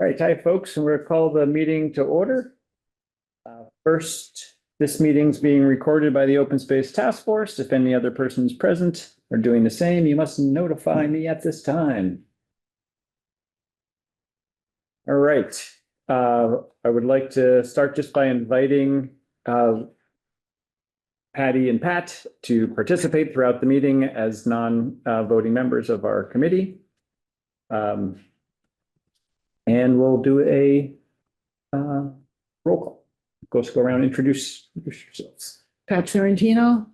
All right, hi, folks, and we'll call the meeting to order. First, this meeting's being recorded by the Open Space Task Force. If any other persons present are doing the same, you must notify me at this time. All right, I would like to start just by inviting Patty and Pat to participate throughout the meeting as non-voting members of our committee. And we'll do a roll call. Go around and introduce yourselves. Pat Sorrentino.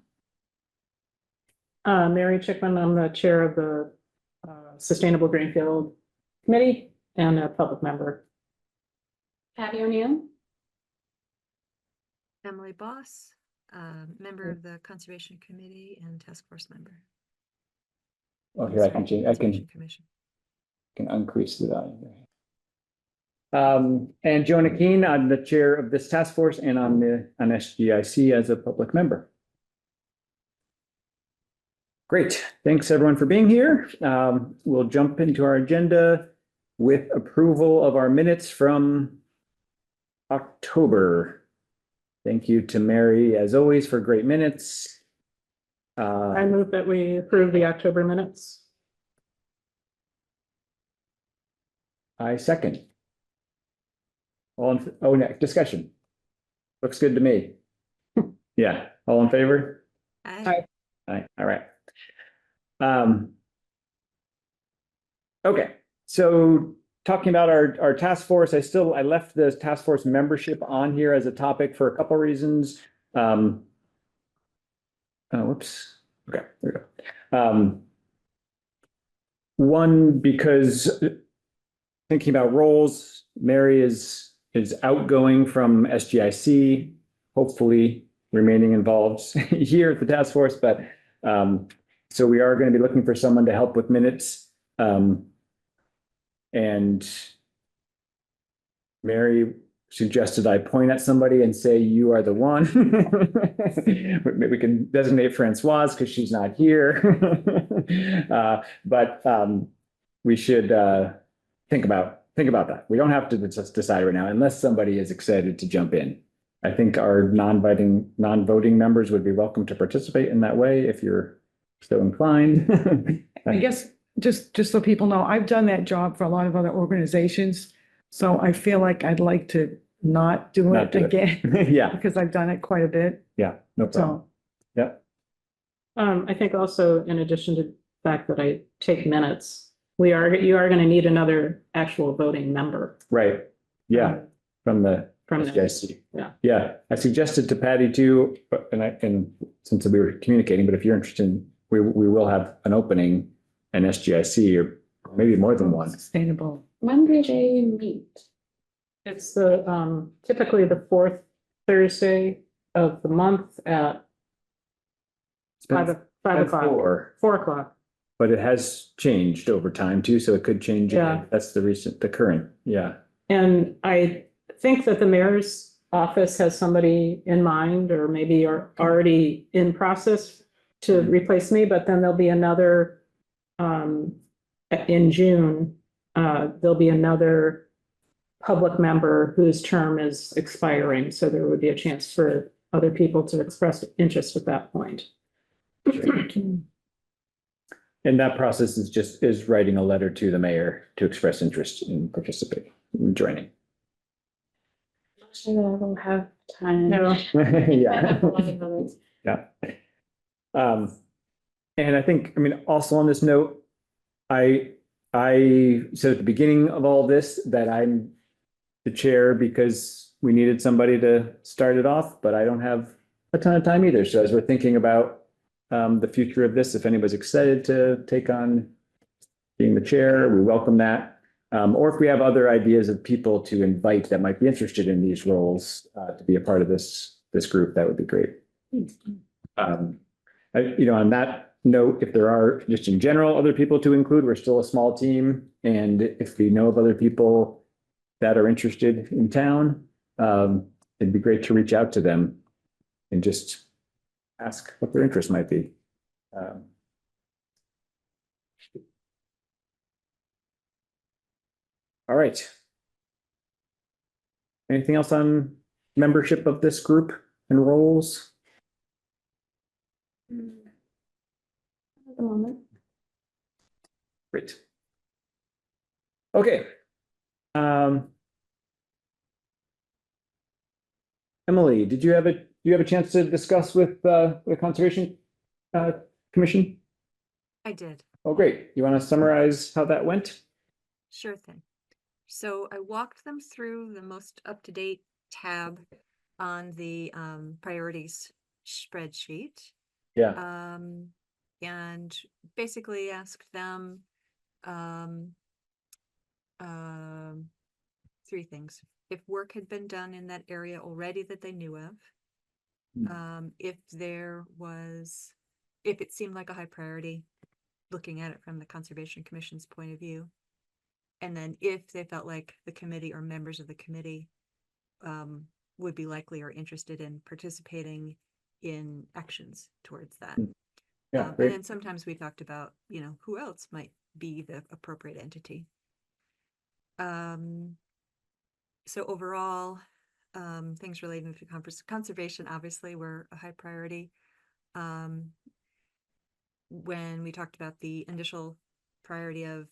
Mary Chickman, I'm the chair of the Sustainable Greenfield Committee and a public member. Patty O'Neill. Emily Boss, member of the Conservation Committee and Task Force member. Oh, here I can change. I can increase the volume. And Jonah Keene, I'm the chair of this task force and I'm on SGIC as a public member. Great. Thanks everyone for being here. We'll jump into our agenda with approval of our minutes from October. Thank you to Mary, as always, for great minutes. I move that we approve the October minutes. I second. Discussion. Looks good to me. Yeah, all in favor? Aye. Aye. All right. Okay, so talking about our task force, I left the task force membership on here as a topic for a couple of reasons. Whoops. Okay, there we go. One, because thinking about roles, Mary is outgoing from SGIC, hopefully remaining involved here at the task force, but so we are going to be looking for someone to help with minutes. And Mary suggested I point at somebody and say, you are the one. Maybe we can designate Francoise because she's not here. But we should think about that. We don't have to just decide right now unless somebody is excited to jump in. I think our non-voting members would be welcome to participate in that way if you're so inclined. I guess just so people know, I've done that job for a lot of other organizations. So I feel like I'd like to not do it again. Yeah. Because I've done it quite a bit. Yeah, no problem. Yeah. I think also in addition to the fact that I take minutes, you are going to need another actual voting member. Right. Yeah. From the SGIC. Yeah. I suggested to Patty too, and since we were communicating, but if you're interested, we will have an opening in SGIC or maybe more than one. Sustainable. When do they meet? It's the typically the fourth Thursday of the month at 5 o'clock. 4 o'clock. But it has changed over time too, so it could change. Yeah. That's the current. Yeah. And I think that the mayor's office has somebody in mind, or maybe are already in process to replace me, but then there'll be another, in June, there'll be another public member whose term is expiring. So there would be a chance for other people to express interest at that point. And that process is writing a letter to the mayor to express interest in participating, in joining. Not sure that I will have time. No. Yeah. Others. Yeah. And I think, also on this note, I said at the beginning of all this that I'm the chair because we needed somebody to start it off, but I don't have a ton of time either. So as we're thinking about the future of this, if anybody's excited to take on being the chair, we welcome that. Or if we have other ideas of people to invite that might be interested in these roles to be a part of this group, that would be great. On that note, if there are just in general other people to include, we're still a small team. And if we know of other people that are interested in town, it'd be great to reach out to them and just ask what their interest might be. All right. Anything else on membership of this group and roles? At the moment. Great. Okay. Emily, do you have a chance to discuss with the Conservation Commission? I did. Oh, great. You want to summarize how that went? Sure thing. So I walked them through the most up-to-date tab on the priorities spreadsheet. Yeah. And basically asked them um, three things. If work had been done in that area already that they knew of, if it seemed like a high priority, looking at it from the Conservation Commission's point of view, and then if they felt like the committee or members of the committee would be likely or interested in participating in actions towards that. Yeah. And Great. then sometimes we talked about, who else might be the appropriate entity. So overall, things relating to conservation obviously were a high priority. When we talked about the initial priority of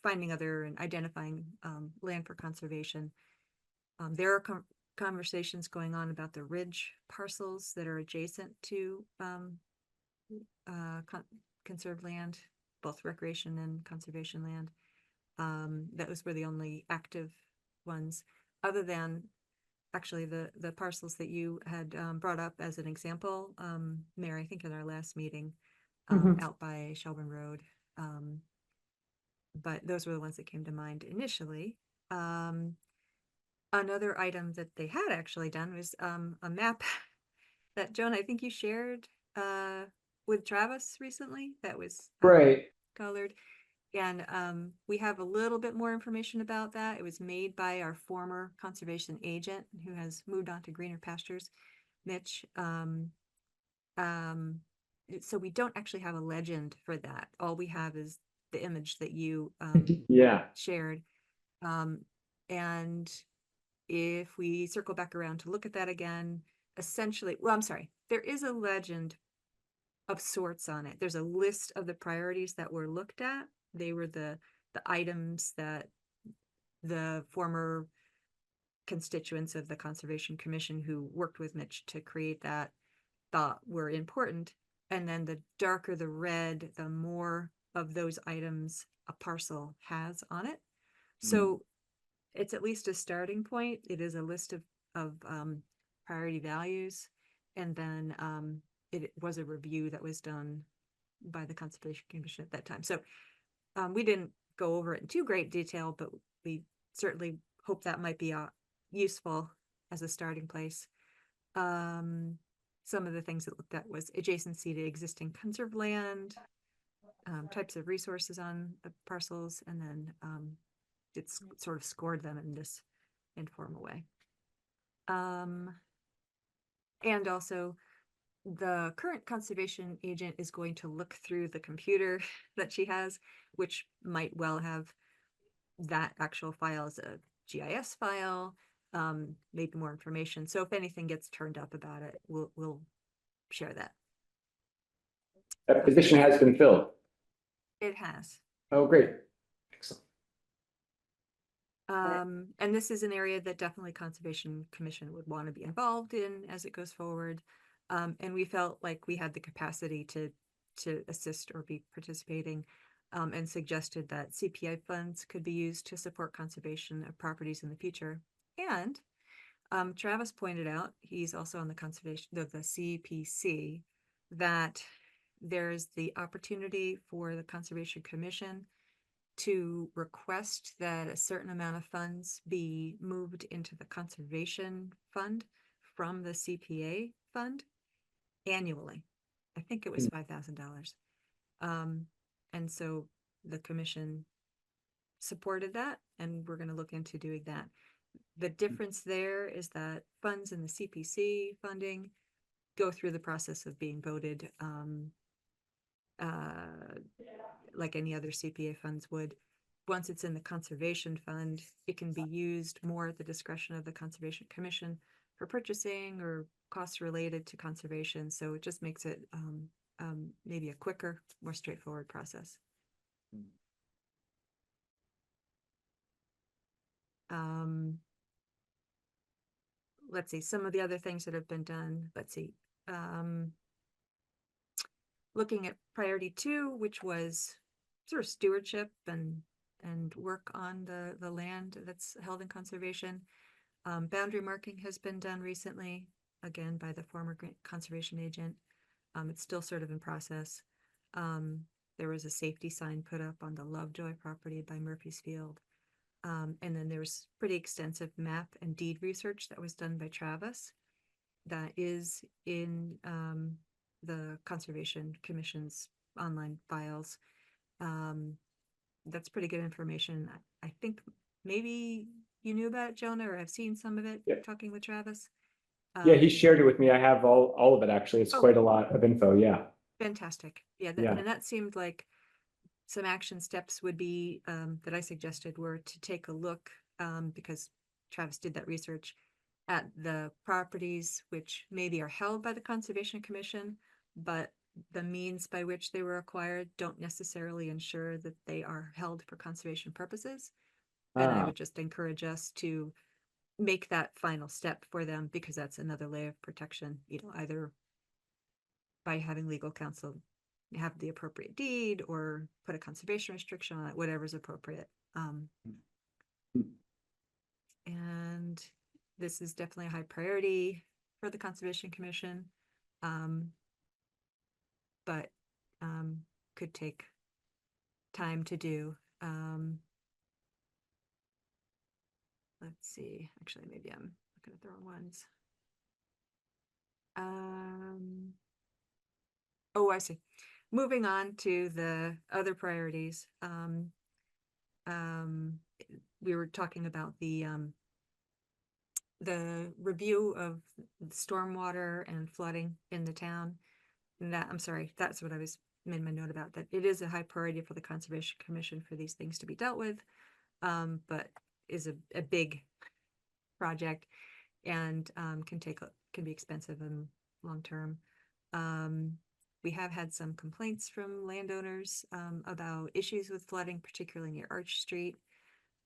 finding other and identifying land for conservation, there are conversations going on about the ridge parcels that are adjacent to conserved land, both recreation and conservation land. Those were the only active ones, other than actually the parcels that you had brought up as an example, Mary, I think in our last meeting, out by Shelburne Road. But those were the ones that came to mind initially. Another item that they had actually done was a map that, Joan, I think you shared with Travis recently, that was Right. colored. And we have a little bit more information about that. It was made by our former conservation agent who has moved on to greener pastures, Mitch. So we don't actually have a legend for that. All we have is the image that you Yeah. shared. And if we circle back around to look at that again, essentially, well, I'm sorry, there is a legend of sorts on it. There's a list of the priorities that were looked at. They were the items that the former constituents of the Conservation Commission who worked with Mitch to create that thought were important. And then the darker the red, the more of those items a parcel has on it. So it's at least a starting point. It is a list of priority values. And then it was a review that was done by the Conservation Commission at that time. So we didn't go over it in too great detail, but we certainly hope that might be useful as a starting place. Some of the things it looked at was adjacency to existing conserved land, types of resources on the parcels, and then it's sort of scored them in this informal way. And also, the current conservation agent is going to look through the computer that she has, which might well have that actual file as a GIS file, maybe more information. So if anything gets turned up about it, we'll share that. That position has been filled. It has. Oh, great. Excellent. And this is an area that definitely Conservation Commission would want to be involved in as it goes forward. And we felt like we had the capacity to assist or be participating, and suggested that CPI funds could be used to support conservation of properties in the future. And Travis pointed out, he's also on the conservation of the CPC, that there's the opportunity for the Conservation Commission to request that a certain amount of funds be moved into the conservation fund from the CPA fund annually. I think it was $5,000. And so the commission supported that, and we're going to look into doing that. The difference there is that funds in the CPC funding go through the process of being voted, like any other CPA funds would. once it's in the conservation fund, it can be used more at the discretion of the Conservation Commission for purchasing or costs related to conservation. So it just makes it maybe a quicker, more straightforward process. Let's see, some of the other things that have been done. Let's see. Looking at priority 2, which was sort of stewardship and work on the land that's held in conservation. Boundary marking has been done recently, again, by the former conservation agent. It's still sort of in process. There was a safety sign put up on the Lovejoy property by Murphy's Field. And then there was pretty extensive map and deed research that was done by Travis that is in the Conservation Commission's online files. That's pretty good information. I think maybe you knew about it, Jonah, or have seen some of it, Yeah. talking with Travis. Yeah, he shared it with me. I have all of it, actually. It's quite a lot of info, yeah. Fantastic. Yeah, Yeah. and that seemed like some action steps would be, that I suggested, were to take a look, because Travis did that research, at the properties which maybe are held by the Conservation Commission, but the means by which they were acquired don't necessarily ensure that they are held for conservation purposes. And I would just encourage us to make that final step for them, because that's another layer of protection, either by having legal counsel have the appropriate deed or put a conservation restriction on it, whatever's appropriate. And this is definitely a high priority for the Conservation Commission, but could take time to do. Let's see, actually, maybe I'm looking at the wrong ones. Oh, I see. Moving on to the other priorities. We were talking about the review of stormwater and flooding in the town. And that, I'm sorry, that's what I made my note about, that it is a high priority for the Conservation Commission for these things to be dealt with, but is a big project and can be expensive and long-term. We have had some complaints from landowners about issues with flooding, particularly near Arch Street.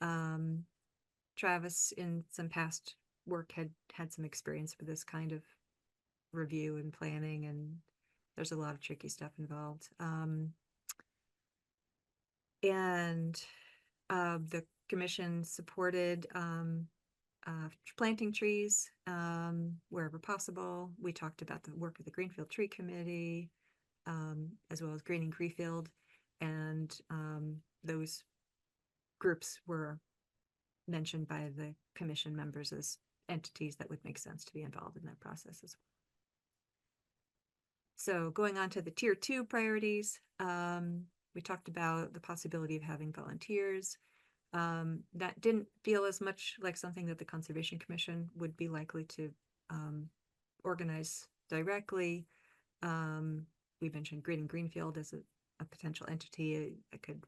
Travis, in some past work, had some experience with this kind of review and planning, and there's a lot of tricky stuff involved. And the commission supported planting trees wherever possible. We talked about the work of the Greenfield Tree Committee, as well as greening Greenfield, and those groups were mentioned by the commission members as entities that would make sense to be involved in that process as well. So going on to the tier 2 priorities, we talked about the possibility of having volunteers. That didn't feel as much like something that the Conservation Commission would be likely to organize directly. We mentioned Greening Greenfield as a potential entity that could,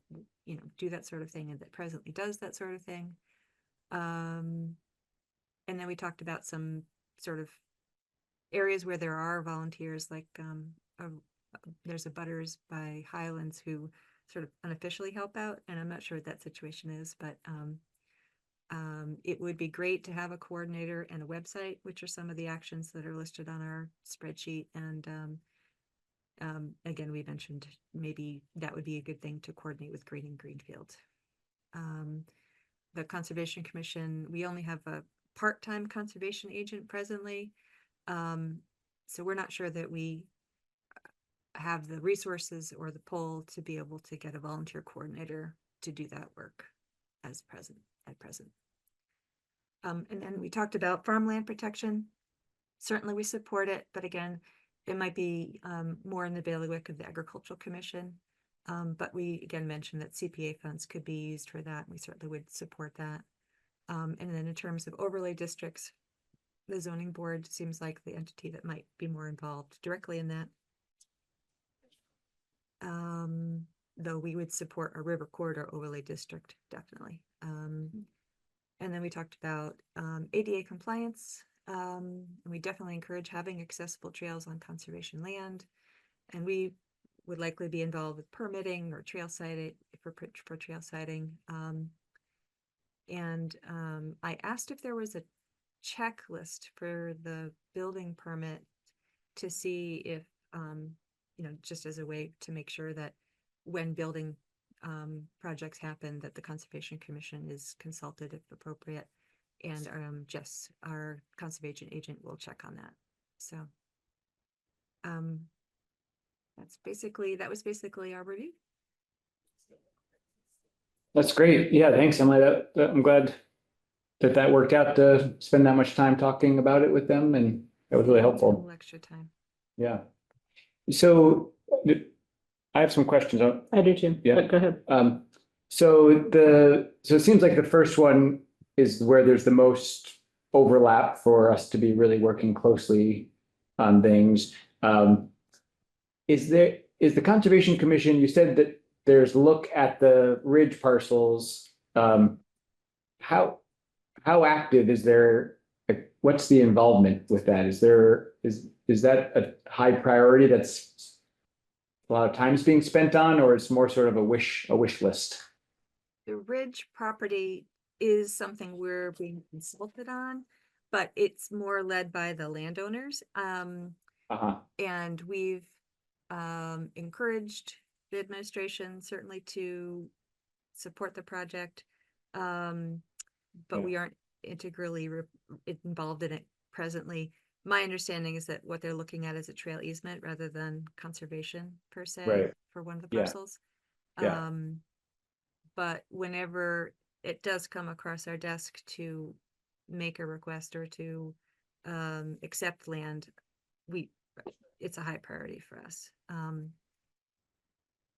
do that sort of thing, and that presently does that sort of thing. And then we talked about some sort of areas where there are volunteers, like there's a Butters by Highlands who sort of unofficially help out, and I'm not sure what that situation is, but it would be great to have a coordinator and a website, which are some of the actions that are listed on our spreadsheet. And again, we mentioned maybe that would be a good thing to coordinate with Greening Greenfield. The Conservation Commission, we only have a part-time conservation agent presently. So we're not sure that we have the resources or the pull to be able to get a volunteer coordinator to do that work at present. And then we talked about farmland protection. Certainly we support it, but again, it might be more in the bailiwick of the Agricultural Commission. But we again mentioned that CPA funds could be used for that. We certainly would support that. And then in terms of overlay districts, the zoning board seems like the entity that might be more involved directly in that. though we would support a river corridor overlay district, definitely. And then we talked about ADA compliance. And we definitely encourage having accessible trails on conservation land. And we would likely be involved with permitting or trail siting for trail siting. I asked if there was a checklist for the building permit to see if, just as a way to make sure that when building projects happen, that the Conservation Commission is consulted if appropriate. And Jess, our conservation agent, will check on that. So that was basically our review. That's great. Yeah, thanks, Emily. I'm glad that worked out to spend that much time talking about it with them, and that was really A helpful. little extra time. Yeah. So I have some questions. I do too. Yeah. But go ahead. So it seems like the first one is where there's the most overlap for us to be really working closely on things. Is the Conservation Commission, you said that there's look at the ridge parcels. How active is there? What's the involvement with that? Is that a high priority that's a lot of time's being spent on, or it's more sort of a wish list? The Ridge property is something we're being consulted on, but it's more led by the landowners. And we've encouraged the administration certainly to support the project. But we aren't integrally involved in it presently. My understanding is that what they're looking at is a trail easement rather than conservation per se. Right. For one of the Yeah. parcels. Yeah. But whenever it does come across our desk to make a request or to accept land, it's a high priority for us.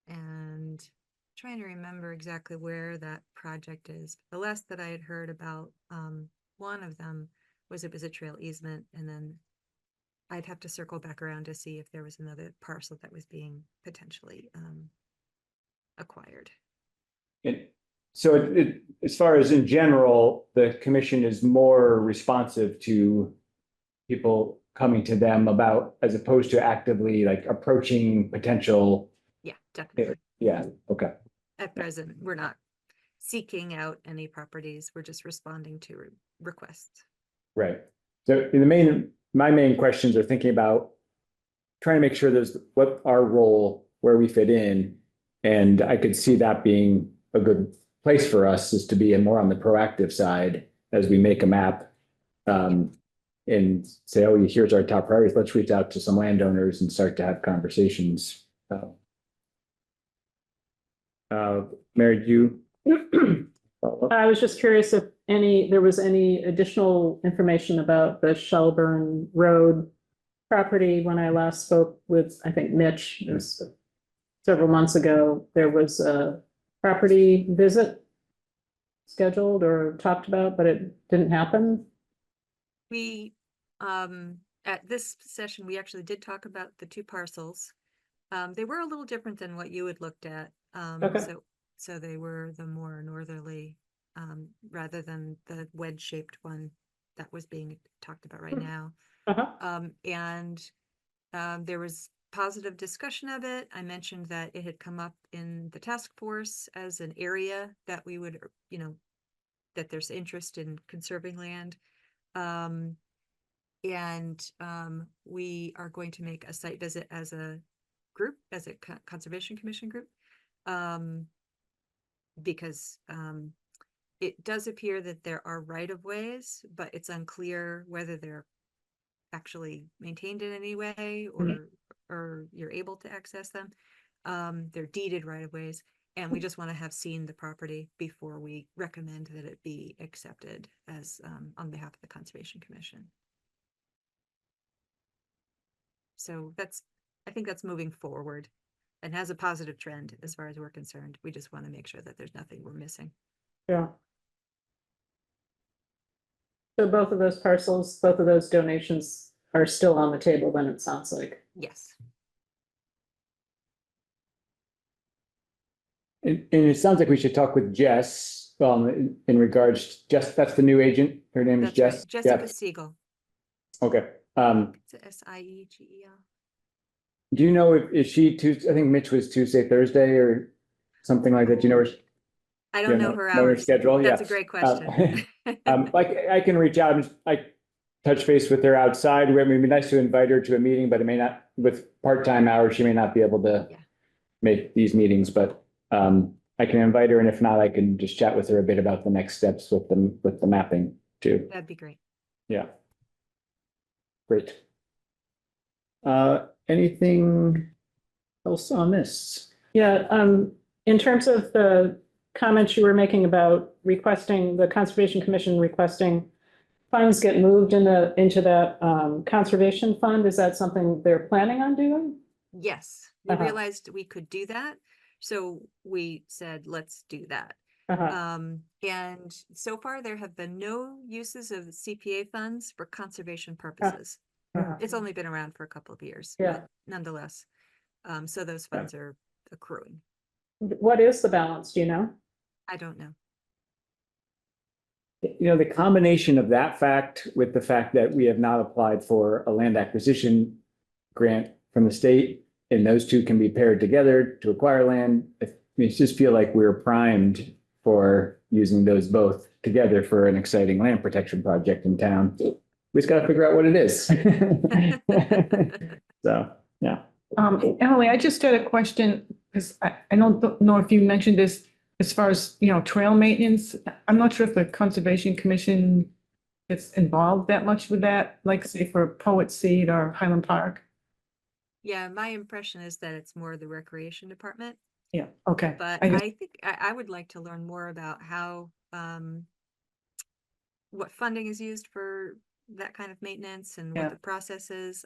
And trying to remember exactly where that project is. The last that I had heard about one of them was it was a trail easement, and then I'd have to circle back around to see if there was another parcel that was being potentially acquired. So as far as in general, the commission is more responsive to people coming to them about, as opposed to actively like approaching potential. Yeah, definitely. Yeah, okay. At present, we're not seeking out any properties. We're just responding to requests. Right. So my main questions are thinking about trying to make sure there's what our role, where we fit in. And I could see that being a good place for us, is to be more on the proactive side as we make a map. And say, oh, here's our top priorities. Let's reach out to some landowners and start to have conversations. Mary, you? I was just curious if there was any additional information about the Shelburne Road property. When I last spoke with, I think, Mitch, it was several months ago, there was a property visit scheduled or talked about, but it didn't happen. We, at this session, we actually did talk about the two parcels. They were a little different than what you had looked at. Okay. So they were the more northerly, rather than the wedge-shaped one that was being talked about right now. There was positive discussion of it. I mentioned that it had come up in the task force as an area that we would, that there's interest in conserving land. We are going to make a site visit as a group, as a Conservation Commission group. Because it does appear that there are right-of-ways, but it's unclear whether they're actually maintained in any way or you're able to access them. They're deeded right-of-ways, and we just want to have seen the property before we recommend that it be accepted as on behalf of the Conservation Commission. So I think that's moving forward and has a positive trend as far as we're concerned. We just want to make sure that there's nothing we're missing. Yeah. So both of those parcels, both of those donations are still on the table then, it sounds like. Yes. And it sounds like we should talk with Jess, in regards, Jess, that's the new agent. Her name is That's right, Jess. Jessica Yeah. Siegel. Okay. It's a Siegel. Do you know if, is she Tuesday? I think Mitch was Tuesday, Thursday or something like that. Do you know her? I you don't know her know her hours. schedule? That's Yeah. a great question. Like I can reach out and touch base with her outside. It'd be nice to invite her to a meeting, but it may not, with part-time hours, she may not be able to Yeah. make these meetings, but I can invite her, and if not, I can just chat with her a bit about the next steps with the mapping too. That'd be great. Yeah. Great. Anything else on this? Yeah, in terms of the comments you were making about requesting, the Conservation Commission requesting funds get moved into that conservation fund, is that something they're planning on doing? Yes, we Uh-huh. realized we could do that. So we said, let's do that. Uh-huh. And so far there have been no uses of CPA funds for conservation purposes. Uh-huh. It's only been around for a couple of years, Yeah. but nonetheless. So those funds are accruing. What is the balance, do you know? I don't know. The combination of that fact with the fact that we have not applied for a land acquisition grant from the state, and those two can be paired together to acquire land. I just feel like we're primed for using those both together for an exciting land protection project in town. We just got to figure out what it is. So, yeah. Emily, I just had a question, because I don't know if you mentioned this as far as, trail maintenance. I'm not sure if the Conservation Commission gets involved that much with that, like say for Poet Seed or Highland Park. Yeah, my impression is that it's more the recreation department, Yeah, okay. but I just, I think I would like to learn more about how, what funding is used for that kind of maintenance and Yeah. what the process is.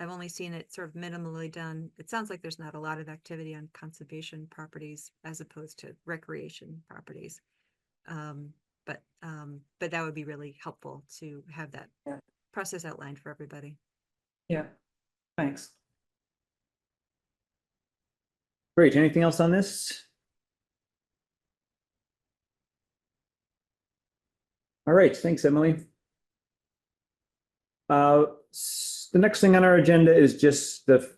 I've only seen it sort of minimally done. It sounds like there's not a lot of activity on conservation properties as opposed to recreation properties. But that would be really helpful to have that Yeah. process outlined for everybody. yeah, thanks. Great. Anything else on this? All right. Thanks, Emily. The next thing on our agenda is just the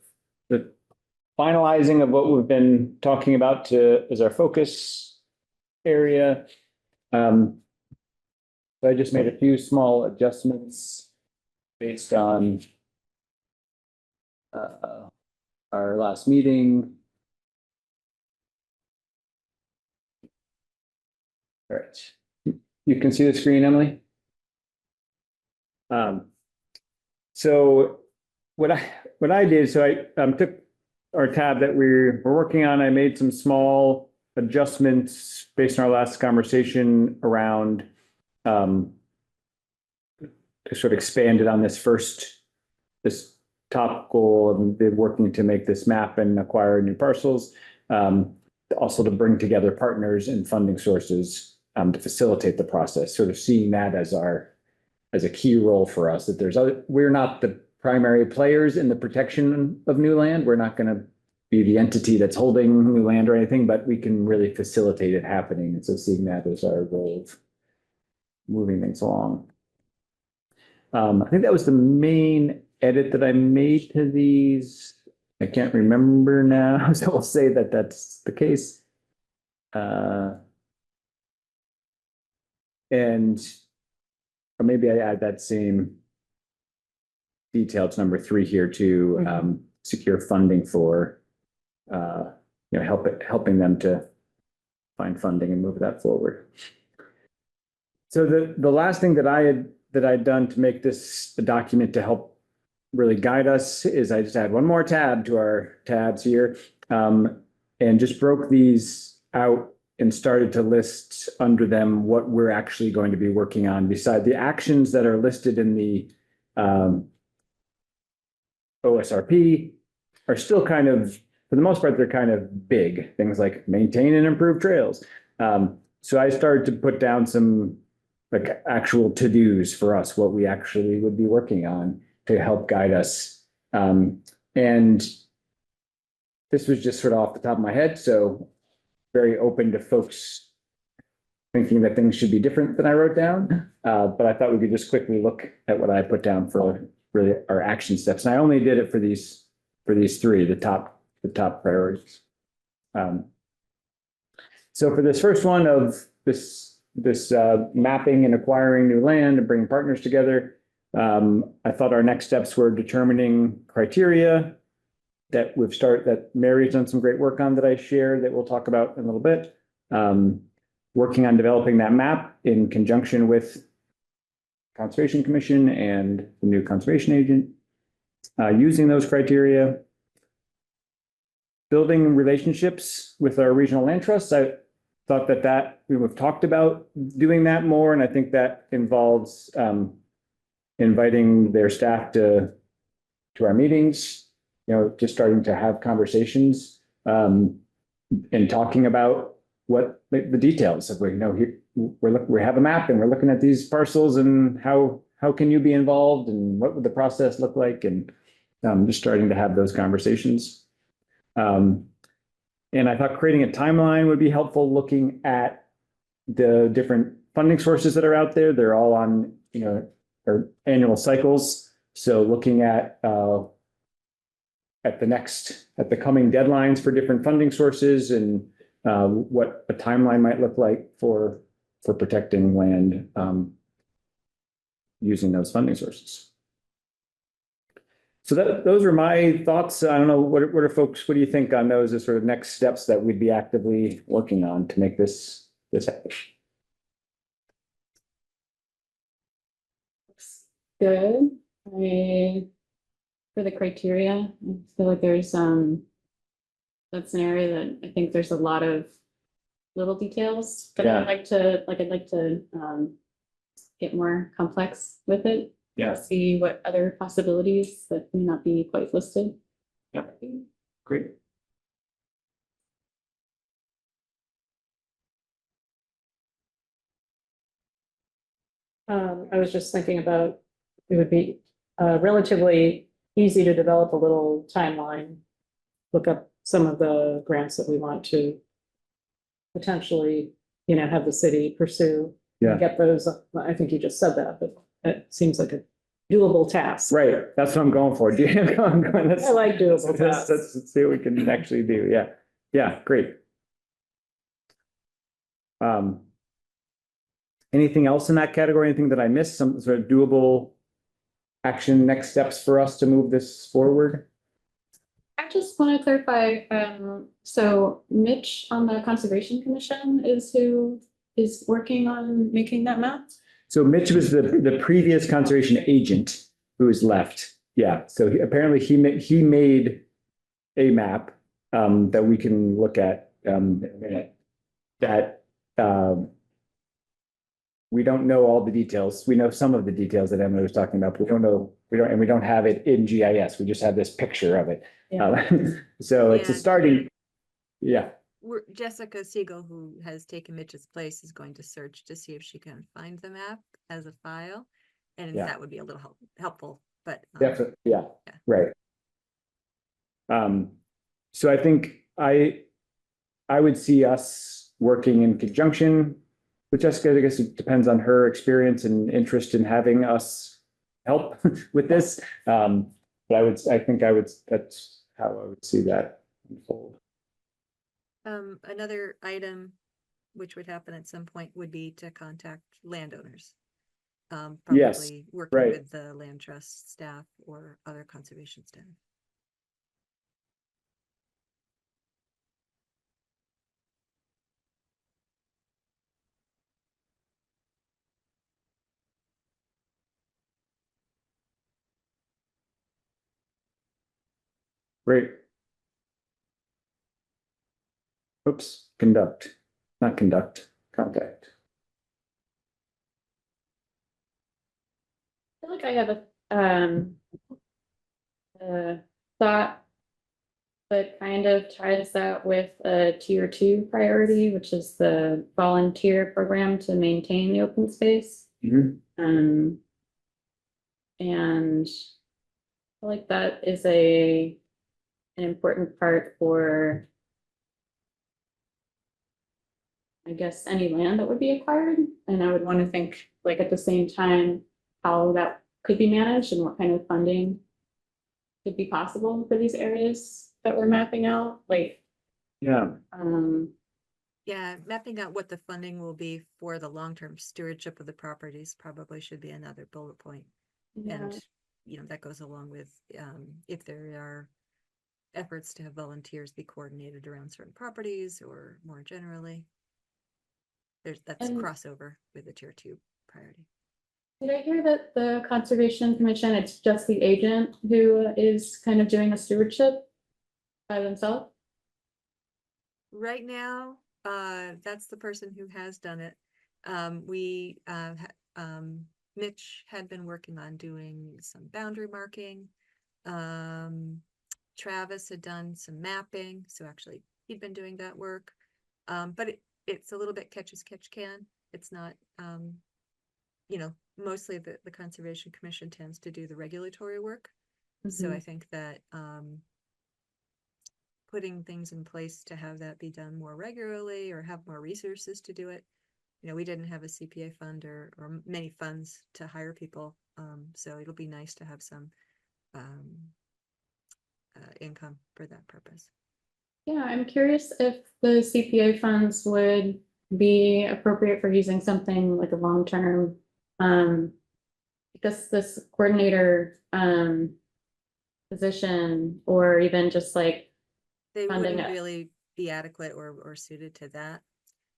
finalizing of what we've been talking about as our focus area. So I just made a few small adjustments based on our last meeting. All right. You can see the screen, Emily? So what I did, so I took our tab that we're working on. I made some small adjustments based on our last conversation around to sort of expanded on this top goal of working to make this map and acquire new parcels. Also to bring together partners and funding sources to facilitate the process, sort of seeing that as a key role for us, that we're not the primary players in the protection of new land. We're not going to be the entity that's holding new land or anything, but we can really facilitate it happening. And so seeing that as our goal of moving things along. I think that was the main edit that I made to these. I can't remember now, so we'll say that that's the case. Or maybe I add that same detail to number 3 here to secure funding for, helping them to find funding and move that forward. So the last thing that I'd done to make this a document to help really guide us is I just add one more tab to our tabs here, and just broke these out and started to list under them what we're actually going to be working on beside the actions that are listed in the OSRP are still kind of, for the most part, they're kind of big things like maintain and improve trails. So I started to put down some like actual to-dos for us, what we actually would be working on to help guide us. And this was just sort of off the top of my head. So very open to folks thinking that things should be different than I wrote down. But I thought we could just quickly look at what I put down for really our action steps. And I only did it for these three, the top priorities. So for this first one of this mapping and acquiring new land and bringing partners together, I thought our next steps were determining criteria that Mary's done some great work on that I shared that we'll talk about in a little bit. Working on developing that map in conjunction with Conservation Commission and the new conservation agent. Using those criteria, building relationships with our regional land trusts. I thought that we've talked about doing that more, and I think that involves inviting their staff to our meetings, just starting to have conversations and talking about what the details of, we have a map and we're looking at these parcels and how can you be involved and what would the process look like, and just starting to have those conversations. And I thought creating a timeline would be helpful, looking at the different funding sources that are out there. They're all on, or annual cycles. So looking at the coming deadlines for different funding sources and what a timeline might look like for protecting land using those funding sources. So those are my thoughts. I don't know, what do you think on those as sort of next steps that we'd be actively working on to make this happen? Good. For the criteria, I feel like there's that's an area that I think there's a lot of little details, but Yeah. I'd like to get more complex with it. Yeah. See what other possibilities that may not be quite listed. Yeah. Great. I was just thinking about, it would be relatively easy to develop a little timeline. Look up some of the grants that we want to potentially, have the city pursue. Yeah. Get those, I think you just said that, but it seems like a doable task. Right. That's what I'm going for. I like doable tasks. Let's see what we can actually do. Yeah. Yeah. Great. Anything else in that category? Anything that I missed? Some sort of doable action, next steps for us to move this forward? I just want to clarify, so Mitch on the Conservation Commission is who is working on making that map? So Mitch was the previous conservation agent who is left. Yeah. So apparently he made a map that we can look at in a minute. That we don't know all the details. We know some of the details that Emily was talking about, but we don't have it in GIS. We just have this picture of it. Yeah. So it's a Yeah. starting. Yeah. Jessica Siegel, who has taken Mitch's place, is going to search to see if she can find the map as a file. And Yeah. that would be a little helpful, but. Definitely. Yeah. Yeah. Right. So I think I would see us working in conjunction with Jessica. I guess it depends on her experience and interest in having us help with this. But that's how I would see that unfold. Another item which would happen at some point would be to contact landowners. Yes, Probably working right. with the land trust staff or other conservation staff. Great. Oops, not contact. I feel like I have a thought that kind of ties that with a tier 2 priority, which is the volunteer program to maintain the open space. Mhm. And I feel like that is an important part for I guess, any land that would be acquired. And I would want to think, like, at the same time, how that could be managed and what kind of funding could be possible for these areas that we're mapping out, like, Yeah, Yeah, mapping out what the funding will be for the long-term stewardship of the properties probably should be another bullet point. yeah. And, that goes along with, if there are efforts to have volunteers be coordinated around certain properties or more generally. That's And- crossover with the tier 2 priority. Did I hear that the Conservation Commission, it's just the agent who is kind of doing the stewardship by themselves? Right now, that's the person who has done it. Mitch had been working on doing some boundary marking. Travis had done some mapping, so actually he'd been doing that work. But it's a little bit catch as catch can. It's not, mostly the Conservation Commission tends to do the regulatory work. So I think that, putting things in place to have that be done more regularly or have more resources to do it. We didn't have a CPA fund or many funds to hire people. So it'll be nice to have some income for that purpose. Yeah, I'm curious if the CPA funds would be appropriate for using something like a long-term, because this coordinator, position, or even just like, They Funding wouldn't it. really be adequate or suited to that.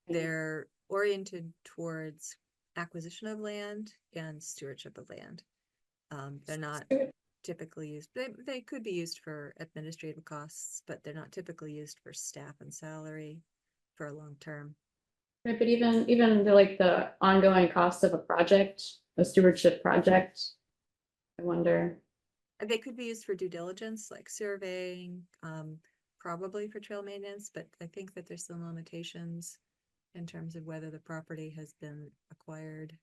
They're oriented towards acquisition of land and stewardship of land. They're not typically used, they could be used for administrative costs, but they're not typically used for staff and salary for a long term. right, but even the ongoing cost of a project, a stewardship project, I wonder. And they could be used for due diligence, like surveying, probably for trail maintenance, but I think that there's some limitations in terms of whether the property has been acquired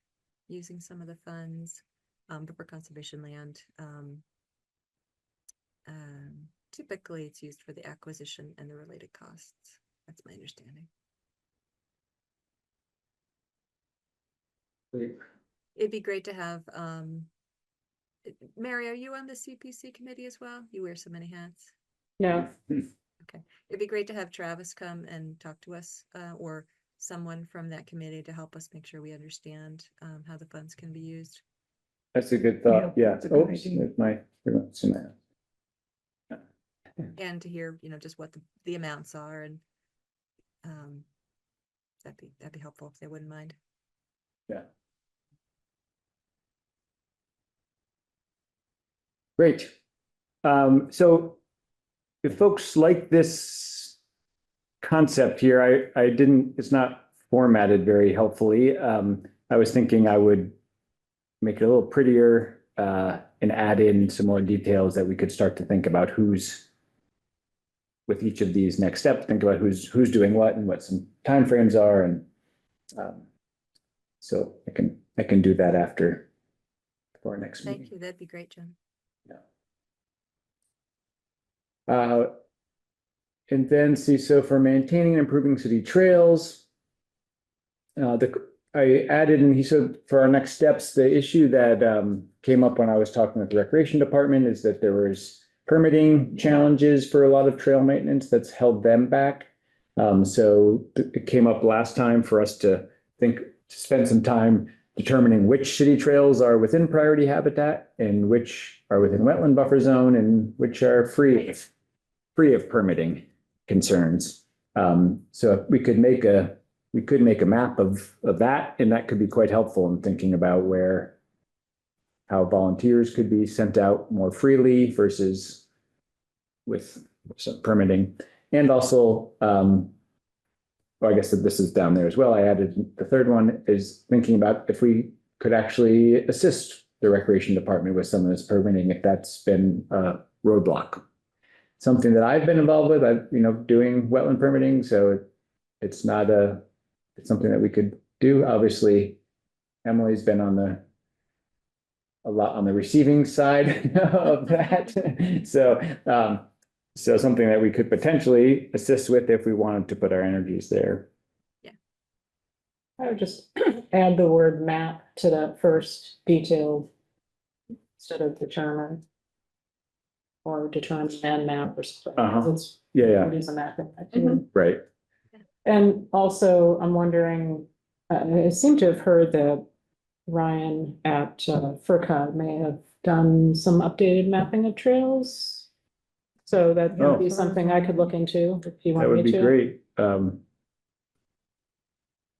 using some of the funds. But for conservation land, typically it's used for the acquisition and the related costs. That's my understanding. It'd be great to have, Mary, are you on the CPC committee as well? You wear so many hats. No, Okay, it'd be great to have Travis come and talk to us, or someone from that committee to help us make sure we understand, how the funds can be used. that's a good thought. Yeah, Yeah. that's a good Oops, idea. there's my, And to hear, just what the amounts are, and that'd be helpful if they wouldn't mind. yeah. Great. So if folks like this concept here, it's not formatted very helpfully. I was thinking I would make it a little prettier, and add in some more details that we could start to think about who's with each of these next steps, think about who's doing what and what some timeframes are. And so I can do that after for our next meeting. Thank you, that'd be great, Jen. And then so for maintaining and improving city trails, I added, and he said for our next steps, the issue that came up when I was talking with the recreation department is that there was permitting challenges for a lot of trail maintenance that's held them back. So it came up last time for us to spend some time determining which city trails are within priority habitat and which are within wetland buffer zone and which are free of permitting concerns. So we could make a map of that, and that could be quite helpful in thinking about how volunteers could be sent out more freely versus with some permitting. And also, well, I guess that this is down there as well. I added the third one is thinking about if we could actually assist the recreation department with some of this permitting, if that's been a roadblock. Something that I've been involved with, doing wetland permitting, so it's something that we could do. Obviously, Emily's been a lot on the receiving side of that. So something that we could potentially assist with if we wanted to put our energies there. Yeah. I would just add the word map to that first detailed instead of determine. Or determine and map or something. Uh-huh. It's- Yeah, It is a mapping. Mhm. right. And also, I'm wondering, I seem to have heard that Ryan at FERCog may have done some updated mapping of trails. So that Oh. would be something I could look into if you That want would me be to. great.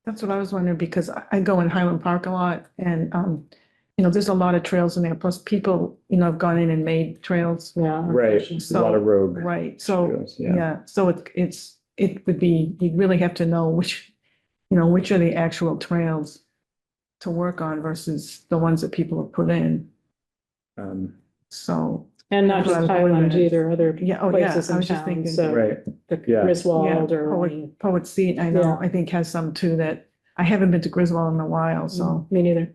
That's what I was wondering, because I go in Highland Park a lot and, there's a lot of trails in there, plus people, have gone in and made trails. Yeah. Right, a lot of rogue. Right, so, trails, yeah. yeah, so it would be, you'd really have to know which are the actual trails to work on versus the ones that people have put in, Um, so, And not That's what just I was wondering. Highland either, other yeah, oh, yeah, places I in was just town, thinking. so right, the yeah. Griswold Yeah, or. Poet Seat, I know, Yeah. I think has some too that, I haven't been to Griswold in a while, so. Me neither.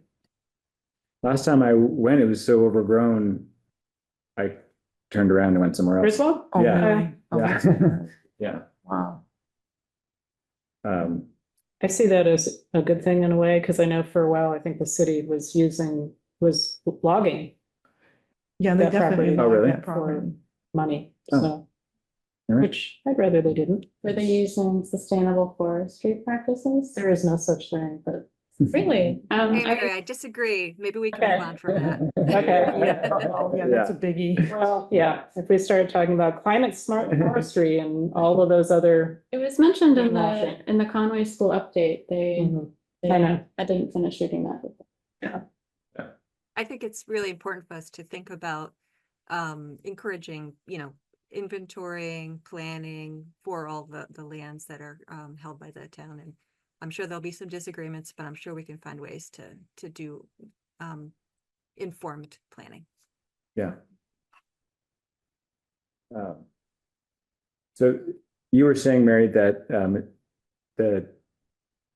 Last time I went, it was so overgrown. I turned around and went somewhere else. Griswold? Oh, Yeah. really? Oh, Yeah. that's good. Yeah. Wow. Um, I see that as a good thing in a way, because I know for a while, I think the city was logging Yeah, they That property. definitely Oh, love really? that property. money, Oh. so. Alright. Which I'd rather they didn't. Were they using sustainable forestry practices? There is no such thing, but. Really? Hey, Mary, I disagree. Maybe we can Okay. move on from that. Okay. Yeah, oh, yeah, that's a biggie. Well, yeah, if we started talking about climate smart forestry and all of those other. It was mentioned in Greenwashing. the Conway School update. I know. I didn't finish reading that. I think it's really important for us to think about encouraging, inventorying, planning for all the lands that are held by the town. And I'm sure there'll be some disagreements, but I'm sure we can find ways to do informed planning. Yeah. So you were saying, Mary, that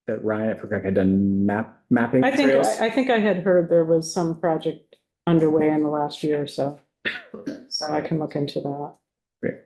that Ryan at Frick had done mapping I trails? think I had heard there was some project underway in the last year or so. So I can look into that. Great.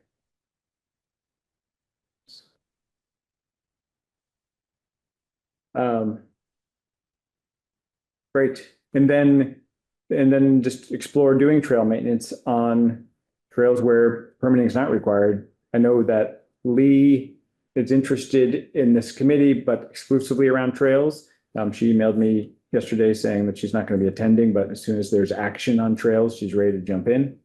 Great. And then just explore doing trail maintenance on trails where permitting is not required. I know that Lee is interested in this committee, but exclusively around trails. She emailed me yesterday saying that she's not going to be attending, but as soon as there's action on trails, she's ready to jump in.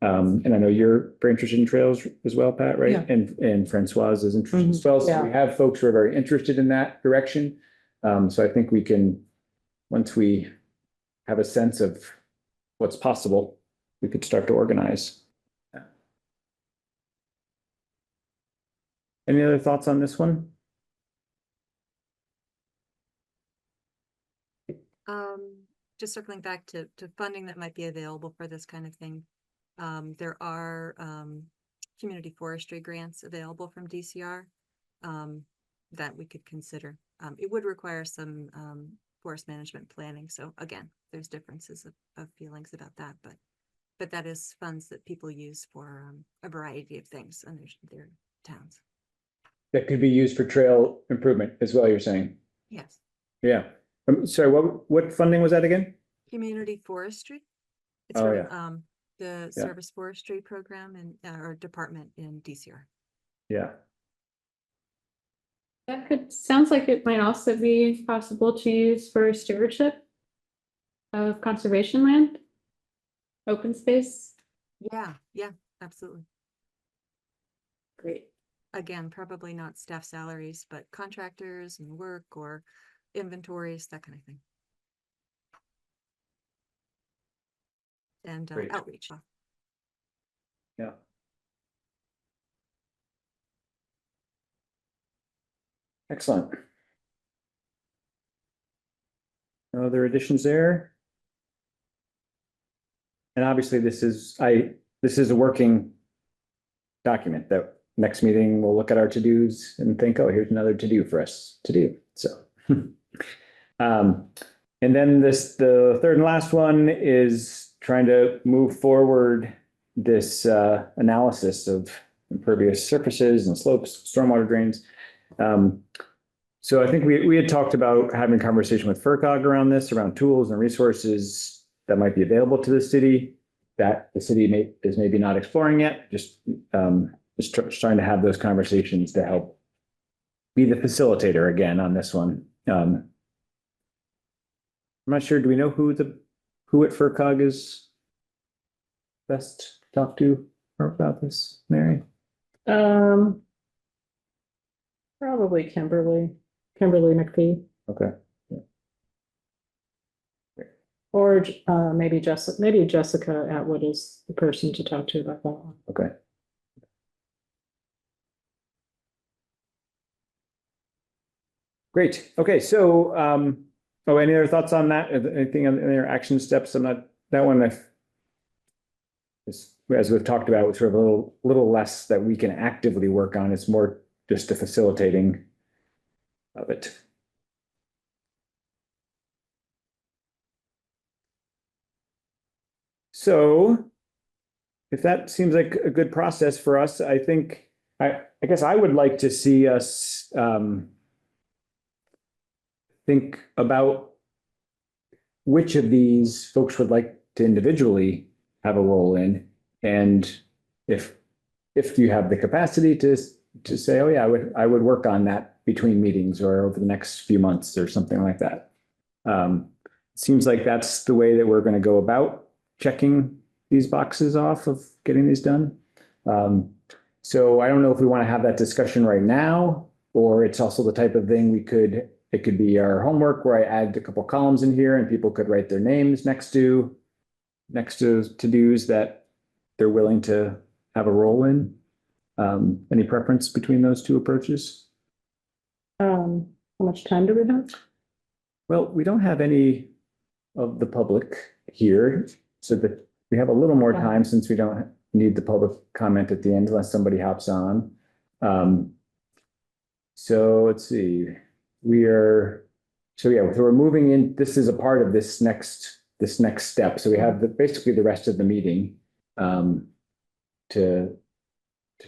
And I know you're very interested in trails as well, Pat, right? Yeah. And Francoise is interested as well. So we have folks who are very interested in that direction. So I think we can, once we have a sense of what's possible, we could start to organize. Any other thoughts on this one? Just circling back to funding that might be available for this kind of thing. There are community forestry grants available from DCR that we could consider. It would require some forest management planning. So again, there's differences of feelings about that, but that is funds that people use for a variety of things in their towns. That could be used for trail improvement as well, you're saying? Yes. Yeah. Sorry, what funding was that again? Community forestry. It's Oh, from the Service Forestry Program and or department in DCR. Yeah. Sounds like it might also be possible to use for stewardship of conservation land, open space. Yeah, absolutely. Great. Again, probably not staff salaries, but contractors and work or inventories, that kind of thing. And Great. outreach. Yeah. Excellent. No other additions there? And obviously this is a working document that next meeting we'll look at our to-dos and think, oh, here's another to-do for us to do. So and then the third and last one is trying to move forward this analysis of impervious surfaces and slopes, stormwater drains. So I think we had talked about having a conversation with FERCog around this, around tools and resources that might be available to the city that the city is maybe not exploring yet, just trying to have those conversations to help be the facilitator again on this one. I'm not sure, do we know who at FERCog is best to talk to about this, Mary? Probably Kimberly McPhee, Okay. or maybe Jessica Atwood is the person to talk to about that one. Okay. Great. Okay. So, any other thoughts on that? Anything on their action steps? That one, as we've talked about, it's sort of a little less that we can actively work on. It's more just a facilitating of it. So if that seems like a good process for us, I think, I guess I would like to see us think about which of these folks would like to individually have a role in. And if you have the capacity to say, oh yeah, I would work on that between meetings or over the next few months or something like that. Seems like that's the way that we're going to go about checking these boxes off of getting these done. So I don't know if we want to have that discussion right now, or it's also the type of thing it could be our homework where I add a couple columns in here and people could write their names next to to-dos that they're willing to have a role in. Any preference between those two approaches? How much time do we have? Well, we don't have any of the public here, so that we have a little more time since we don't need the public comment at the end unless somebody hops on. So let's see, so we're moving in, this is a part of this next step. So we have basically the rest of the meeting to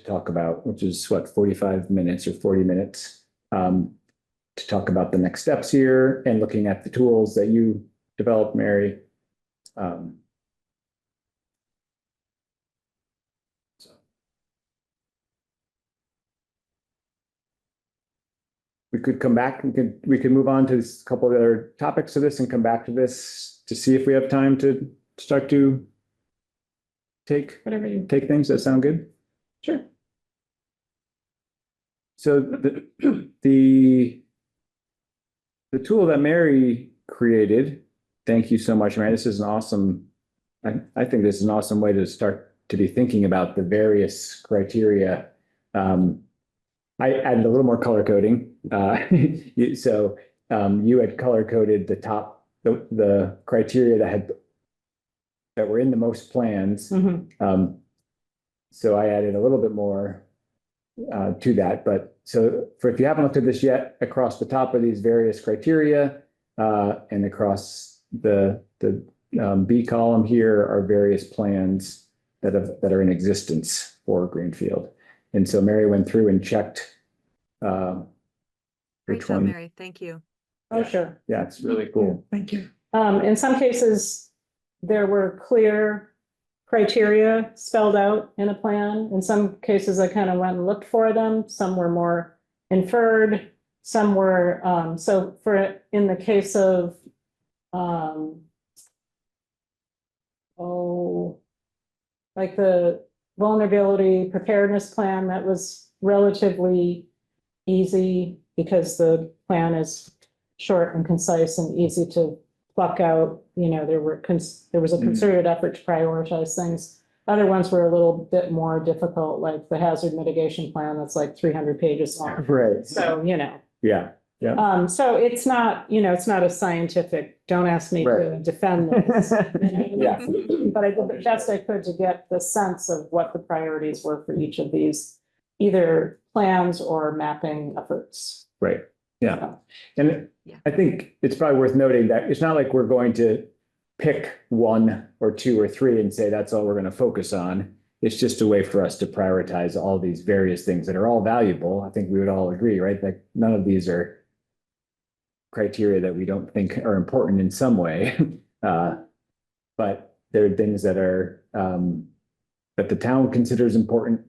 talk about, which is what, 45 minutes or 40 minutes to talk about the next steps here and looking at the tools that you developed, Mary. We could come back, we could move on to a couple of other topics of this and come back to this to see if we have time to start to take things that sound good. Sure. So the tool that Mary created, thank you so much, Mary. This is an awesome, I think this is an awesome way to start to be thinking about the various criteria. I added a little more color coding. So you had color coded the criteria that were in the most plans. Mm-hmm. So I added a little bit more to that. But so if you haven't looked at this yet, across the top of these various criteria and across the B column here are various plans that are in existence for Greenfield. And so Mary went through and checked Great job, Mary. Thank you. Oh, sure. Yeah, it's really cool. Thank you. In some cases, there were clear criteria spelled out in a plan. In some cases, I kind of went and looked for them. Some were more inferred. Some were, in the case of, like the vulnerability preparedness plan, that was relatively easy because the plan is short and concise and easy to pluck out. There was a concerted effort to prioritize things. Other ones were a little bit more difficult, like the hazard mitigation plan that's like 300 pages long. Right. So, Yeah. so it's not, it's not a scientific, don't ask me to defend this. Yeah. But I did the best I could to get the sense of what the priorities were for each of these, either plans or mapping efforts. Right. Yeah. And I think it's probably worth noting that it's not like we're going to pick one or two or three and say that's all we're going to focus on. It's just a way for us to prioritize all these various things that are all valuable. I think we would all agree, right? That none of these are criteria that we don't think are important in some way. But there are things that are, that the town considers important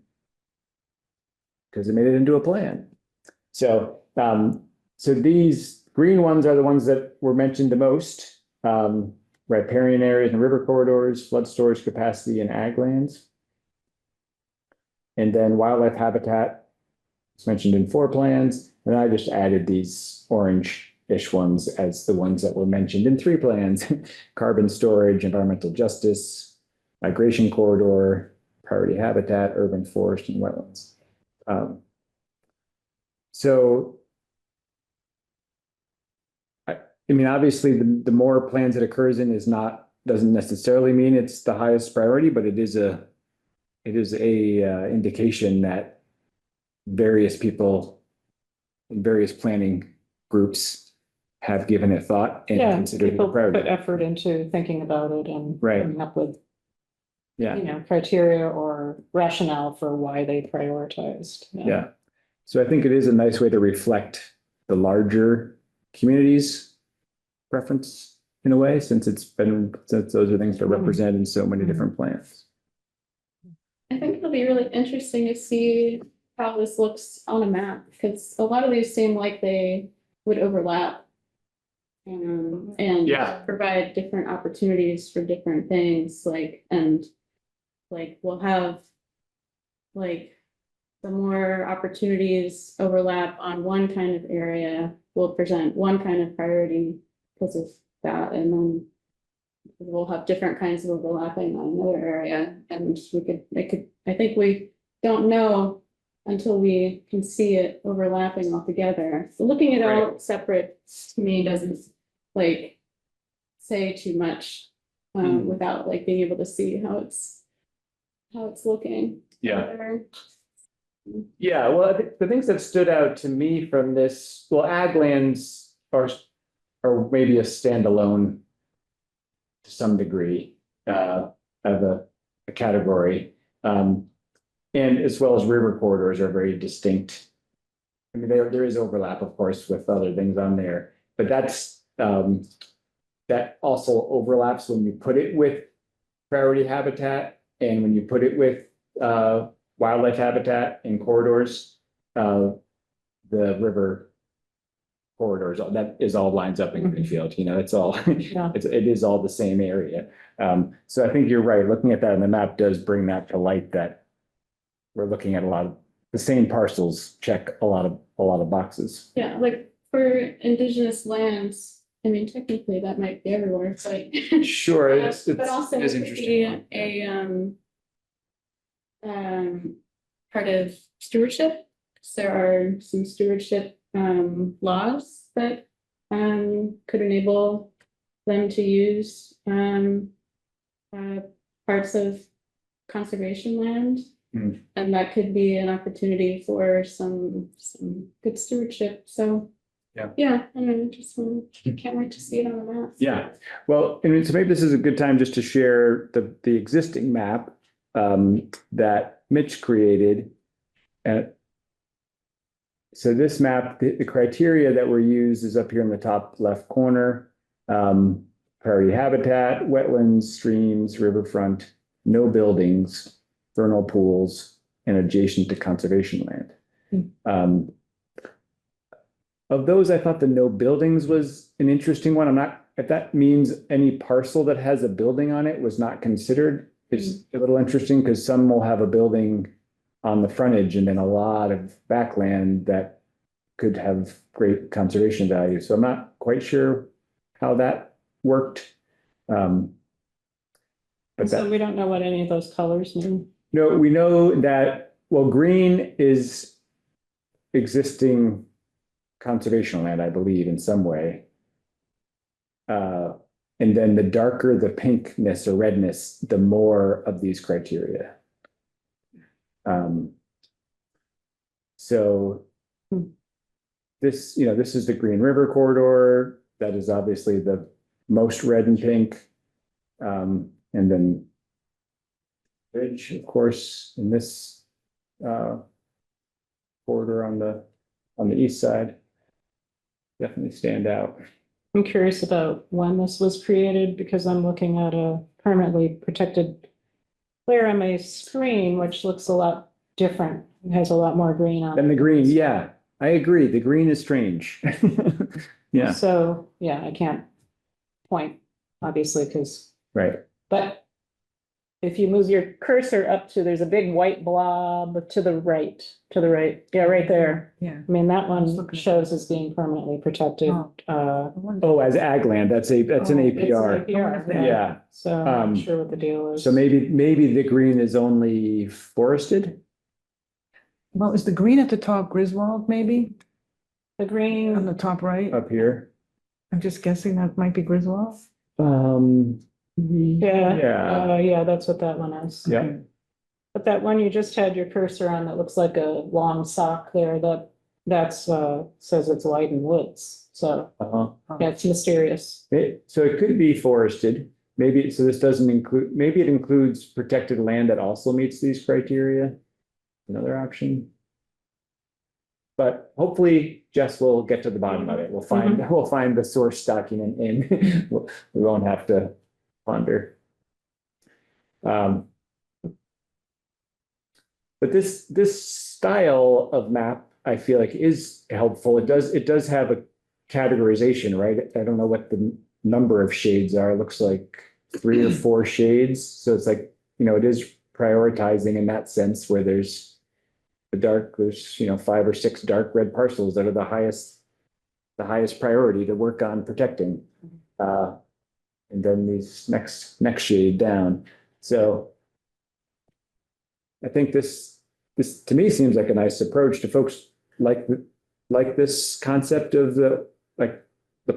because it made it into a plan. So, so these green ones are the ones that were mentioned the most. Riparian areas and river corridors, flood storage capacity and ag lands. And then wildlife habitat, it's mentioned in 4 plans, and I just added these orange-ish ones as the ones that were mentioned in 3 plans. Carbon storage, environmental justice, migration corridor, priority habitat, urban forest, and wetlands. So, I mean, obviously, the more plans it occurs in doesn't necessarily mean it's the highest priority, but it is a indication that various people in various planning groups have given it thought and Yeah, considered it a people put priority. effort into thinking about it and Right. coming up with, Yeah, criteria or rationale for why they prioritized. yeah. So I think it is a nice way to reflect the larger community's preference in a way, since those are things that represent in so many different plans. I think it'll be really interesting to see how this looks on a map, because a lot of these seem like they would overlap. And Yeah. provide different opportunities for different things, we'll have like the more opportunities overlap on one kind of area will present one kind of priority because of that, and then we'll have different kinds of overlapping on another area, and I think we don't know until we can see it overlapping all together. So looking at all separate to me doesn't like say too much without like being able to see how it's looking. Yeah. Yeah, well, I think the things that stood out to me from this, well, ag lands are maybe a standalone to some degree of a category. And as well as river corridors are very distinct. I mean, there is overlap, of course, with other things on there, but that also overlaps when you put it with priority habitat and when you put it with wildlife habitat and corridors, the river corridors, that is all lines up in Greenfield, it's all, it is all the same area. So I think you're right, looking at that on the map does bring that to light, that we're looking at a lot of the same parcels check a lot of boxes. Yeah, like for indigenous lands, I mean, technically that might be everywhere, but. Sure, But also it is it could interesting. be part of stewardship. There are some stewardship laws that could enable them to use parts of conservation land. And that could be an opportunity for some good stewardship. So yeah, I mean, can't wait to see it on the map. Yeah, well, and so maybe this is a good time just to share the existing map that Mitch created. So this map, the criteria that were used is up here in the top left corner. Priority habitat, wetlands, streams, riverfront, no buildings, vernal pools, and adjacent to conservation land. Of those, I thought the no buildings was an interesting one. I'm not, if that means any parcel that has a building on it was not considered, it's a little interesting because some will have a building on the frontage and then a lot of backland that could have great conservation value. So I'm not quite sure how that worked. But So we don't know what any of those colors mean. No, we know that, well, green is existing conservation land, I believe, in some way. And then the darker the pinkness or redness, the more of these criteria. So this, this is the Green River corridor. That is obviously the most red and pink. And then Ridge, of course, in this corridor on the east side. definitely stand out. I'm curious about when this was created because I'm looking at a permanently protected layer on my screen, which looks a lot different. It has a lot more green on And the it. green, yeah, I agree. The green is strange. Yeah, So, yeah, I can't point, obviously, because, right. but if you move your cursor up to, there's a big white blob to the right, yeah, right there. Yeah. I mean, that was one looking at shows as being permanently protected. Oh. Uh, I wonder- Oh, as ag land, that's an Oh, it's an APR. APR, Yeah, So I'm Um, not sure what the deal is. so maybe the green is only forested? Well, is the green at the top Griswold, maybe, The on green, the top right? Up here. I'm just guessing that might be Griswold. yeah, yeah, that's what that one is. Yeah, But that one you just had your cursor on that looks like a long sock there, that's says it's Wyden Woods, so uh-huh. yeah, it's mysterious. So it could be forested. Maybe, so this doesn't include, maybe it includes protected land that also meets these criteria. Another option. But hopefully Jess will get to the bottom of it. We'll find the source document and we won't have to ponder. But this style of map, I feel like is helpful. It does have a categorization, right? I don't know what the number of shades are. It looks like 3 or 4 shades. So it's like, it is prioritizing in that sense where there's 5 or 6 dark red parcels that are the highest priority to work on protecting. And then these next shade down. So I think this to me seems like a nice approach to folks like this concept of the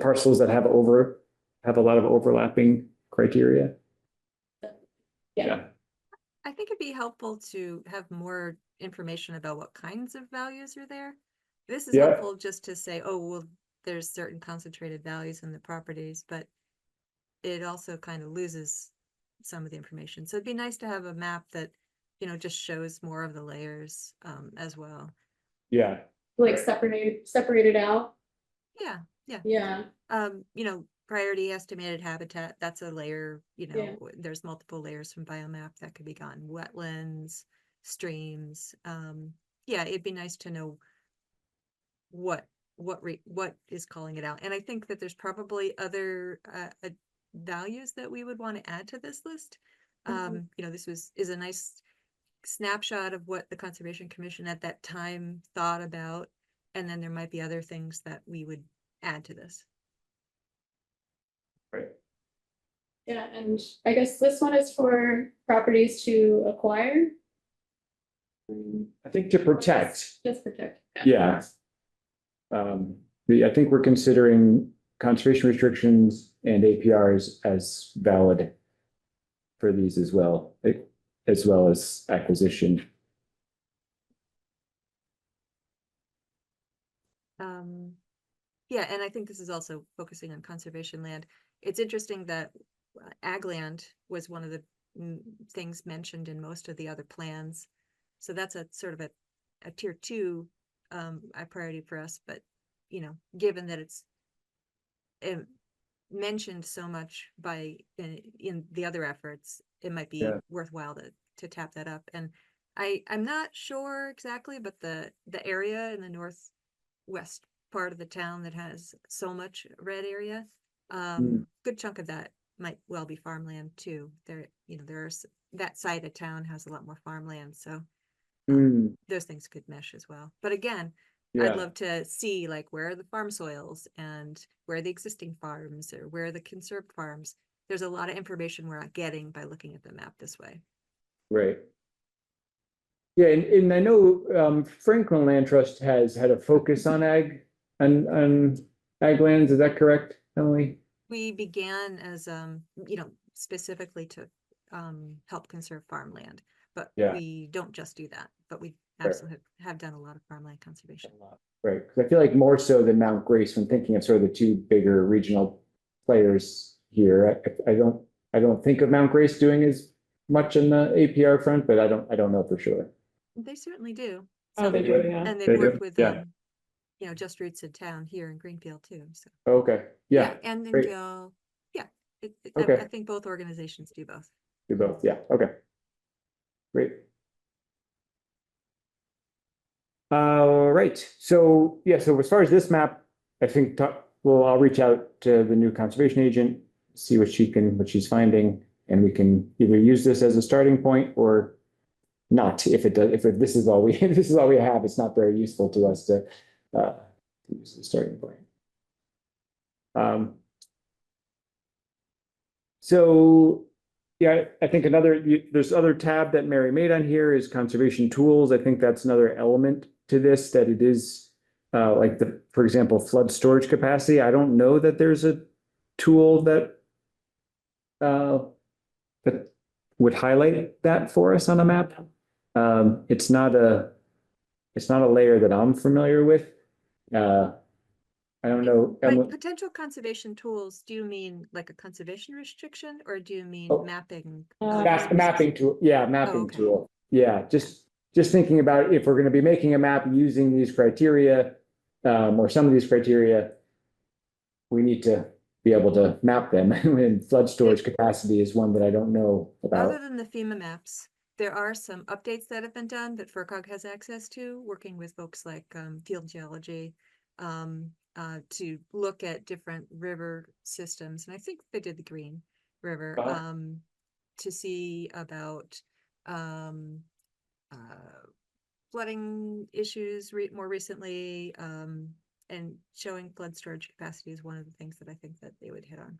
parcels that have a lot of overlapping criteria. Yeah. I think it'd be helpful to have more information about what kinds of values are there. This is Yeah. helpful just to say, oh, well, there's certain concentrated values in the properties, but it also kind of loses some of the information. So it'd be nice to have a map that, just shows more of the layers as well. Yeah. Like separated out. Yeah. Yeah. Priority estimated habitat, that's a layer, Yeah. there's multiple layers from biomap that could be gotten, wetlands, streams. Yeah, it'd be nice to know what is calling it out. And I think that there's probably other values that we would want to add to this list. This is a nice snapshot of what the Conservation Commission at that time thought about. And then there might be other things that we would add to this. Right. Yeah, and I guess this one is for properties to acquire. I think to protect. Just protect. Yeah. I think we're considering conservation restrictions and APRs as valid for these as well as acquisition. Yeah, and I think this is also focusing on conservation land. It's interesting that ag land was one of the things mentioned in most of the other plans. So that's a sort of a tier 2 a priority for us, but given that it's mentioned so much in the other efforts, it might be worthwhile to tap that up. And I'm not sure exactly, but the area in the northwest part of the town that has so much red area, good chunk of that might well be farmland too. There's that side of town has a lot more farmland, so those things could mesh as well. But again, I'd love to see where are the farm soils and where are the existing farms or where are the conserved farms. There's a lot of information we're not getting by looking at the map this way. Right. Yeah, and I know Franklin Land Trust has had a focus on ag lands. Is that correct, Emily? We began as specifically to help conserve farmland, but we don't just do that, but we absolutely have done a lot of farmland conservation. Right, because I feel like more so than Mount Grace, when thinking of sort of the 2 bigger regional players here, I don't think of Mount Grace doing as much in the APR front, but I don't know for sure. They certainly do. Oh, they do, yeah. And they've worked with you know, just roots in town here in Greenfield too, so. Okay, yeah, And then great. Gil, yeah, Okay. I think both organizations do both. do both, yeah, okay. Great. All right, so, yeah, so as far as this map, I think, well, I'll reach out to the new conservation agent, see what she's finding, and we can either use this as a starting point or not. If this is all we, if this is all we have, it's not very useful to us to use as a starting point. So, yeah, I think there's other tab that Mary made on here is conservation tools. I think that's another element to this, that it is like for example, flood storage capacity. I don't know that there's a tool that that would highlight that for us on a map. It's not a layer that I'm familiar with. I don't know. By potential conservation tools, do you mean like a conservation restriction, or do you mean mapping? Mapping tool, yeah, mapping okay. tool. Yeah, just thinking about if we're going to be making a map using these criteria, or some of these criteria, we need to be able to map them. And flood storage capacity is one that I don't know Other about. than the FEMA maps, there are some updates that have been done that FERCog has access to, working with folks like Field Geology, to look at different river systems. And I think they did the Green River, to see about flooding issues more recently, and showing flood storage capacity is one of the things that I think that they would hit on.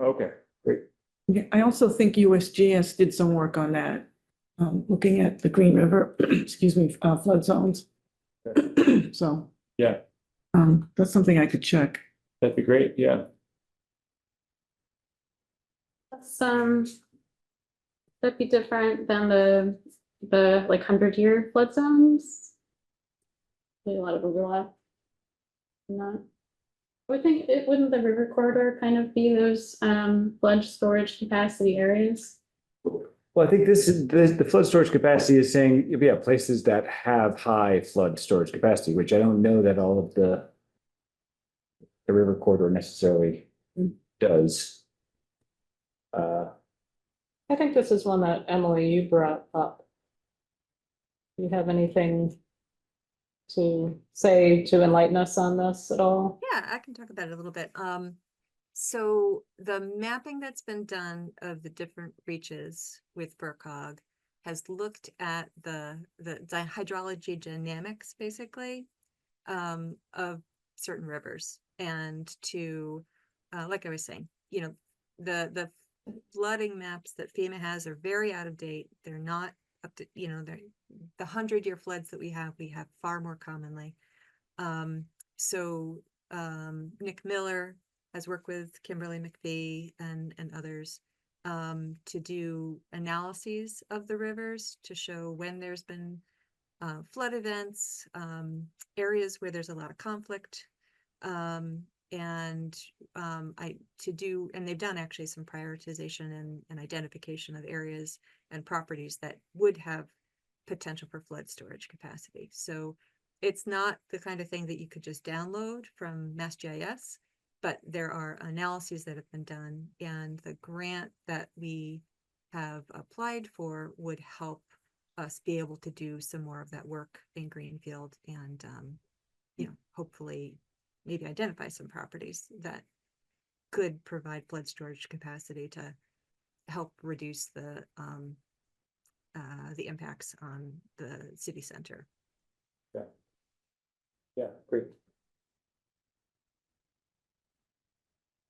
Okay, great. Yeah, I also think USGS did some work on that, looking at the Green River, excuse me, flood zones. So, Yeah, that's something I could check. that'd be great. Yeah. That's that'd be different than the like 100-year flood zones. There's a lot of overlap. Not. I would think wouldn't the river corridor kind of be those flood storage capacity areas? Well, I think the flood storage capacity is saying, yeah, places that have high flood storage capacity, which I don't know that all of the river corridor necessarily does. I think this is one that Emily, you brought up. Do you have anything to say to enlighten us on this at all? Yeah, I can talk about it a little bit. So the mapping that's been done of the different reaches with FERCog has looked at the hydrology dynamics, basically, of certain rivers, and to, like I was saying, you know, the flooding maps that FEMA has are very out of date. They're not up to, you know, the 100-year floods that we have far more commonly. So Nick Miller has worked with Kimberly McPhee and others to do analyses of the rivers to show when there's been flood events, areas where there's a lot of conflict, and they've done actually some prioritization and identification of areas and properties that would have potential for flood storage capacity. So it's not the kind of thing that you could just download from MassGIS, but there are analyses that have been done, and the grant that we have applied for would help us be able to do some more of that work in Greenfield, and you know, hopefully maybe identify some properties that could provide flood storage capacity to help reduce the impacts on the city center. Yeah. Yeah, great.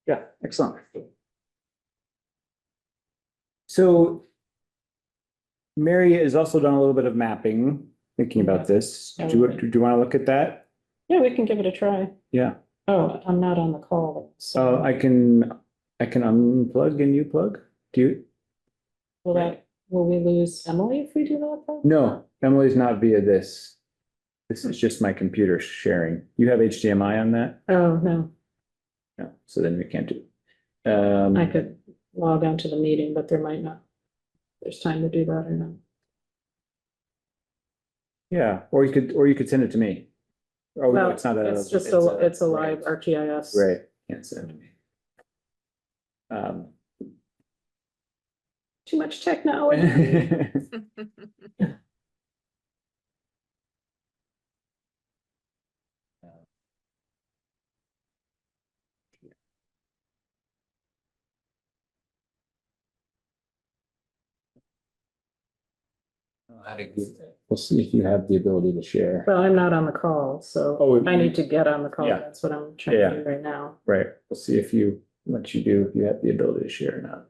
Yeah, excellent. So Mary has also done a little bit of mapping, thinking about this. Do you want to look at that? Yeah, we can give it a try. Yeah. Oh, I'm not on the call, so I can unplug and you plug. Do you? will we lose Emily if we do that though? No, Emily's not via this. This is just my computer sharing. You have HDMI on that? Oh, no, No, so then we can't do. I could log on to the meeting, but there might not. There's time to do that or not. Yeah, or you could send it to me. Oh, no, Well, it's not a. it's just it's a live ArcGIS. Right, can't send me. Too much technology. We'll see if you have the ability to share. Well, I'm not on the call, so Oh, I need to get on the call. yeah. That's what I'm trying Yeah. to do right now. Right, we'll see if you, what you do, if you have the ability to share or not.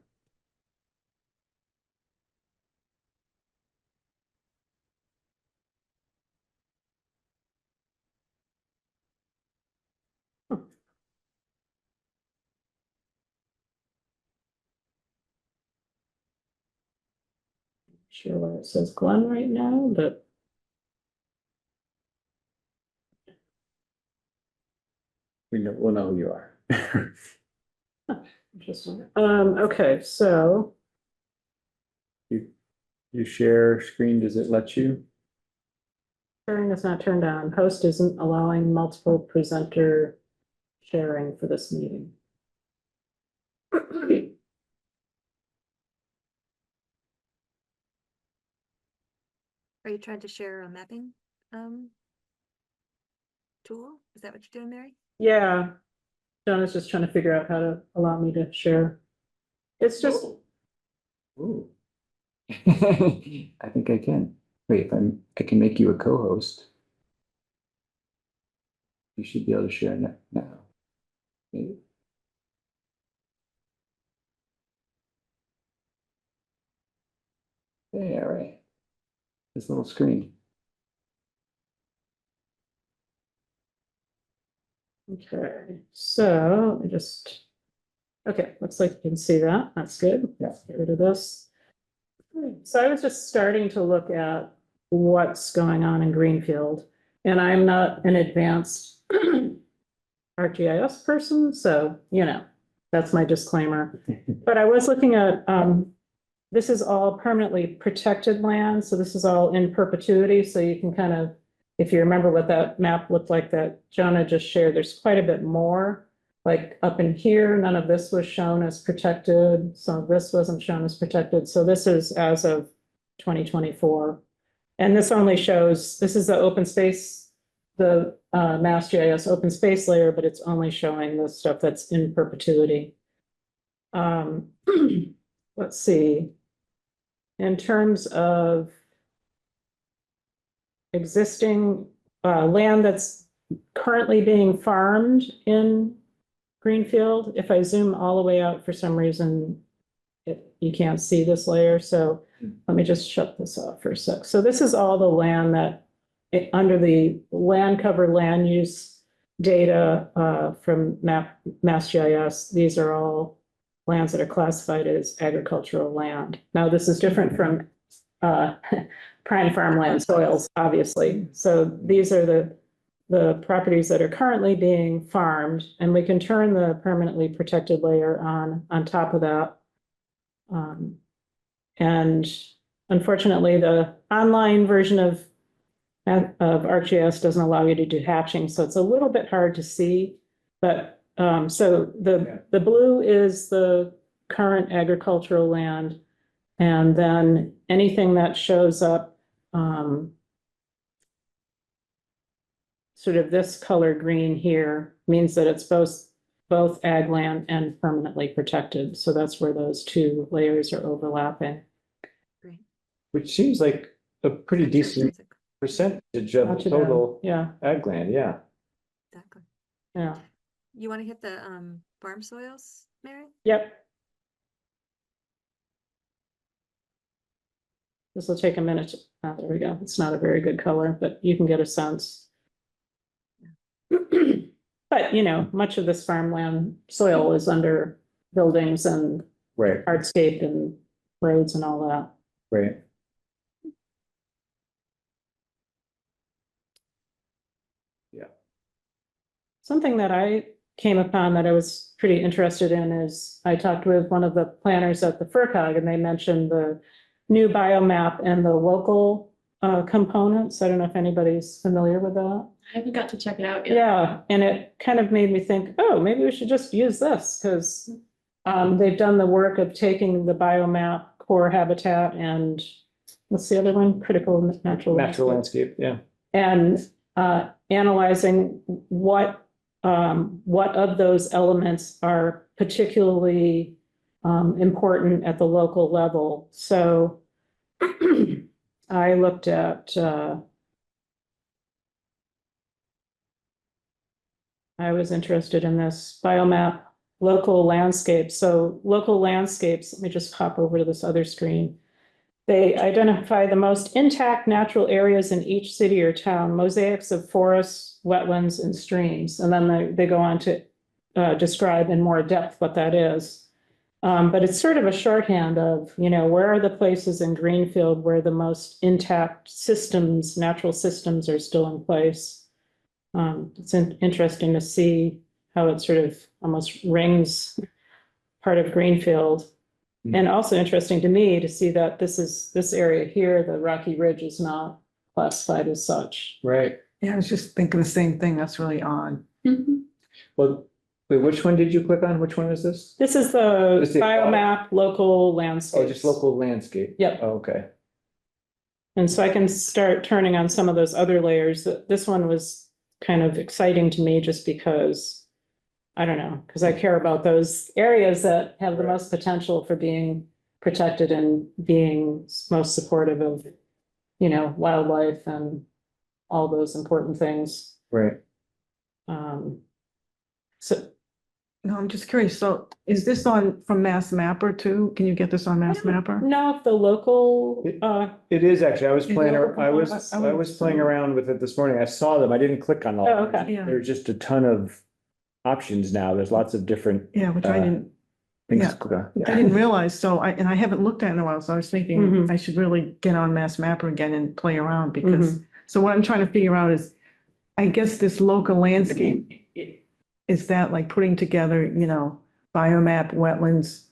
Sure where it says Glenn right now, but We'll know who you are. interesting. Okay, so You share screen, does it let you? sharing is not turned on. Host isn't allowing multiple presenter sharing for this meeting. Are you trying to share a mapping tool? Is that what you're doing, Mary? Yeah, Jonah's just trying to figure out how to allow me to share. It's just, Ooh. I think I can. Wait, I can make you a co-host. You should be able to share now. Maybe. Yeah, right. This little screen. okay, so I just, okay, looks like you can see that. That's good. Yeah. Get rid of this. So I was just starting to look at what's going on in Greenfield, and I'm not an advanced ArcGIS person, so, you know, that's my disclaimer. But I was looking at, this is all permanently protected land, so this is all in perpetuity, so you can kind of, if you remember what that map looked like that Jonah just shared, there's quite a bit more. Like up in here, none of this was shown as protected, some of this wasn't shown as protected, so this is as of 2024. And this only shows, this is the open space, the MassGIS open space layer, but it's only showing the stuff that's in perpetuity. Let's see. In terms of existing land that's currently being farmed in Greenfield, if I zoom all the way out, for some reason, you can't see this layer, so let me just shut this off for a sec. So this is all the land that, under the land cover land use data from MassGIS, these are all lands that are classified as agricultural land. Now, this is different from prime farmland soils, obviously. So these are the properties that are currently being farmed, and we can turn the permanently protected layer on top of that. And unfortunately, the online version of ArcGIS doesn't allow you to do hatching, so it's a little bit hard to see. But so the blue is the current agricultural land, and then anything that shows up sort of this color green here means that it's both ag land and permanently protected. So that's where those two layers are overlapping. Great. Which seems like a pretty decent percentage of Not the too bad. total Yeah, ag land, yeah. Exactly. yeah, You want to hit the farm soils, Mary? yep. This will take a minute. Oh, there we go. It's not a very good color, but you can get a sense. But, you know, much of this farmland soil is under buildings and Right, hardscape and roads and all that. right. Yeah. Something that I came upon that I was pretty interested in is I talked with one of the planners at the FERCog, and they mentioned the new biomap and the local components. I don't know if anybody's familiar with that. I haven't got to check it out yet. Yeah, and it kind of made me think, oh, maybe we should just use this, because they've done the work of taking the biomap, core habitat, and what's the other one? Critical natural Natural landscape. landscape, yeah. And analyzing what of those elements are particularly important at the local level. So I looked at I was interested in this biomap local landscapes. So local landscapes, let me just pop over to this other screen. They identify the most intact natural areas in each city or town, mosaics of forests, wetlands, and streams. And then they go on to describe in more depth what that is. But it's sort of a shorthand of, where are the places in Greenfield where the most intact systems, natural systems are still in place. It's interesting to see how it sort of almost rings part of Greenfield. And also interesting to me to see that this area here, the Rocky Ridge, is not classified as such. Right. Yeah, I was just thinking the same thing. That's really odd. Mhm. Well, wait, which one did you click on? Which one is this? This is the Is it- biomap local Oh, landscape. just local landscape. Yep. Oh, okay. And so I can start turning on some of those other layers. This one was kind of exciting to me just because, I don't know, because I care about those areas that have the Right. most potential for being protected and being most supportive of, wildlife and all those important things. Right. So No, I'm just curious. So is this on from Mass Mapper too? Can you get this on Mass Mapper? now if the local, It is actually, I was Is playing, it ar- I was, I I would was playing assume. around with it this morning. I saw them. I didn't click on all. Oh, of them. okay. Yeah. There's just a ton of options now. There's lots of different Yeah, which I didn't, things. Yeah. to click on. I didn't realize. So I haven't looked at it in a while. So I was thinking Mhm. I should really get on Mass Mapper again and play around because, so what I'm trying to figure out is, I guess this local landscape, is that like putting together, biomap, wetlands,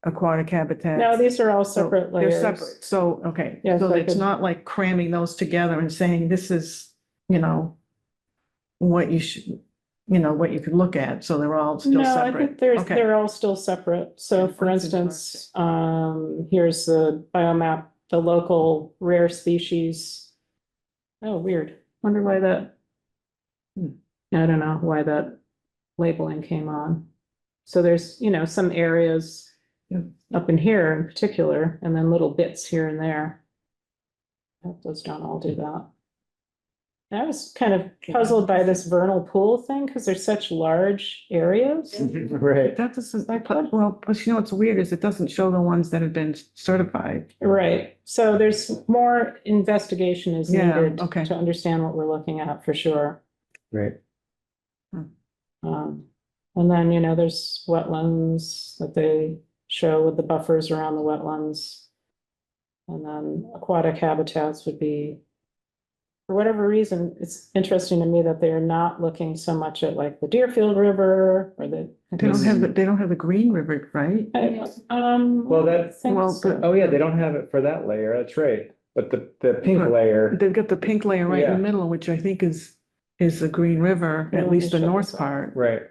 aquatic habitats? no, these are all So separate they're layers. separate. So, okay, Yeah, so so I it's could- not like cramming those together and saying this is, what you should, what you could look at. So they're all still No, I separate. think Okay. they're all still separate. So Yeah, for that's instance, here's the biomap, the local rare species. Oh, weird. Wonder why that. I don't know why that labeling came on. So there's, some areas up in here in particular, and then little bits here and there. Those don't all do that. I was kind of puzzled by this vernal pool thing because they're such large areas. Right. That doesn't, well, but what's weird is it doesn't show the ones that have been certified. Right, so there's more investigation is Yeah, needed okay. to understand what we're looking at for sure. Right. And then, there's wetlands that they show with the buffers around the wetlands. And then aquatic habitats would be, for whatever reason, it's interesting to me that they're not looking so much at like the Deerfield River or the. They don't have the Green River, right? Well, that- Well, but- Oh, yeah, they don't have it for that layer. That's right. But the pink But layer, They've got the pink layer right in Yeah. the middle, which I think is the Green River, Yeah, at let me least the check north this out. part. right.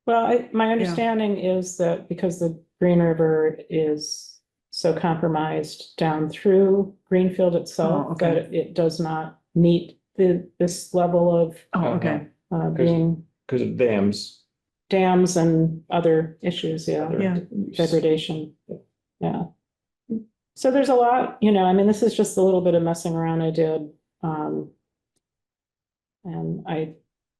Well, my understanding is that because the Green River is so compromised down through Greenfield itself, Oh, okay. that it does not meet this level of Oh, okay. being Because of dams. dams and other issues, yeah, Yeah. degradation, yeah. So there's a lot, this is just a little bit of messing around I did. And I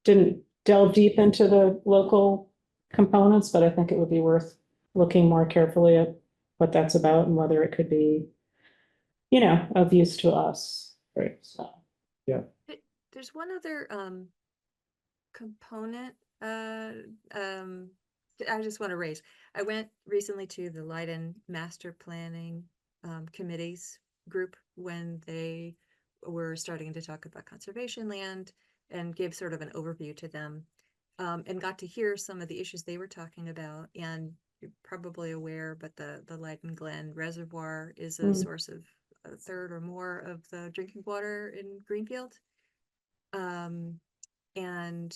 didn't delve deep into the local components, but I think it would be worth looking more carefully at what that's about and whether it could be, of use to us. Right. So, There's one other component I just want to raise. I went recently to the Leiden Master Planning Committees group when they were starting to talk about conservation land and gave sort of an overview to them and got to hear some of the issues they were talking about. And you're probably aware, but the Leiden Glen Reservoir is a source of a third or more of the drinking water in Greenfield. And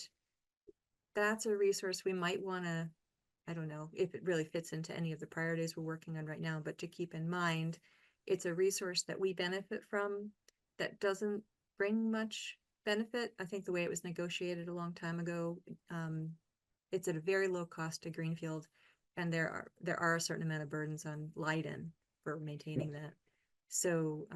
that's a resource we might want to, I don't know if it really fits into any of the priorities we're working on right now, but to keep in mind, it's a resource that we benefit from that doesn't bring much benefit. I think the way it was negotiated a long time ago, it's at a very low cost to Greenfield, and there are a certain amount of burdens on Leiden for maintaining that. So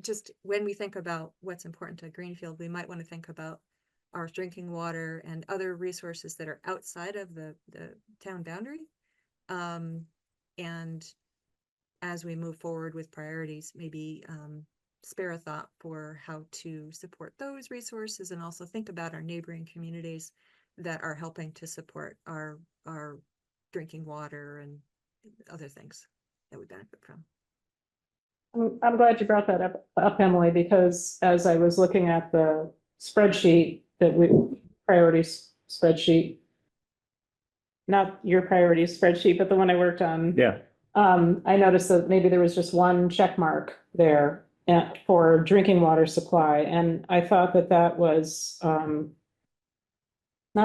just when we think about what's important to Greenfield, we might want to think about our drinking water and other resources that are outside of the town boundary. And as we move forward with priorities, maybe spare a thought for how to support those resources, and also think about our neighboring communities that are helping to support our drinking water and other things that we benefit from. I'm glad you brought that up, Emily, because as I was looking at the spreadsheet priorities spreadsheet, not your priorities spreadsheet, but the one I worked on. Yeah. I noticed that maybe there was just one check mark there for drinking water supply, and I thought that was not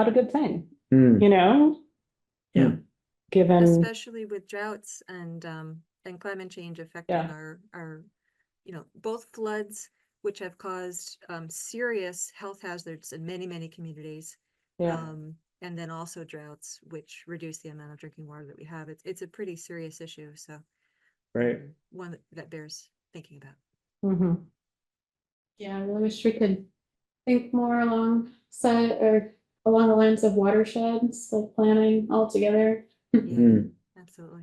a good thing, you know? Yeah. Given, Especially with droughts and climate change affecting Yeah. our, both floods, which have caused serious health hazards in many communities. yeah, And then also droughts, which reduce the amount of drinking water that we have. It's a pretty serious issue. So Right. one that bears thinking about. mhm. Yeah, I really wish we could think more along the lines of watersheds, like planning all together. Yeah, Mm. absolutely.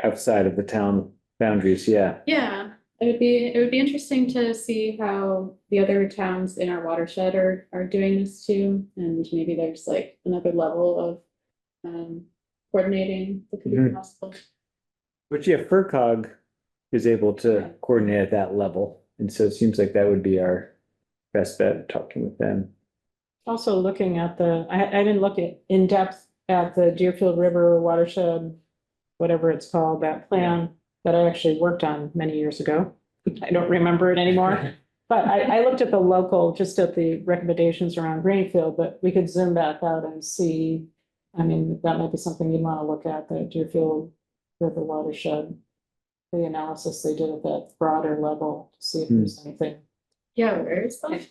Outside of the town boundaries, yeah. Yeah, it would be interesting to see how the other towns in our watershed are doing this too, and maybe there's like another level of coordinating that could be Mhm. possible. But yeah, FERCog is able to coordinate at that level. And so it seems like that would be our best bet, talking with them. Also looking at I didn't look in depth at the Deerfield River watershed, whatever it's called, that plan that I actually worked on many years ago. I don't remember it anymore. But I looked at just at the recommendations around Greenfield, but we could zoom back out and see. I mean, that might be something you'd want to look at, the Deerfield River watershed, the analysis they did at that broader level, to see if there's anything. Yeah, where is that?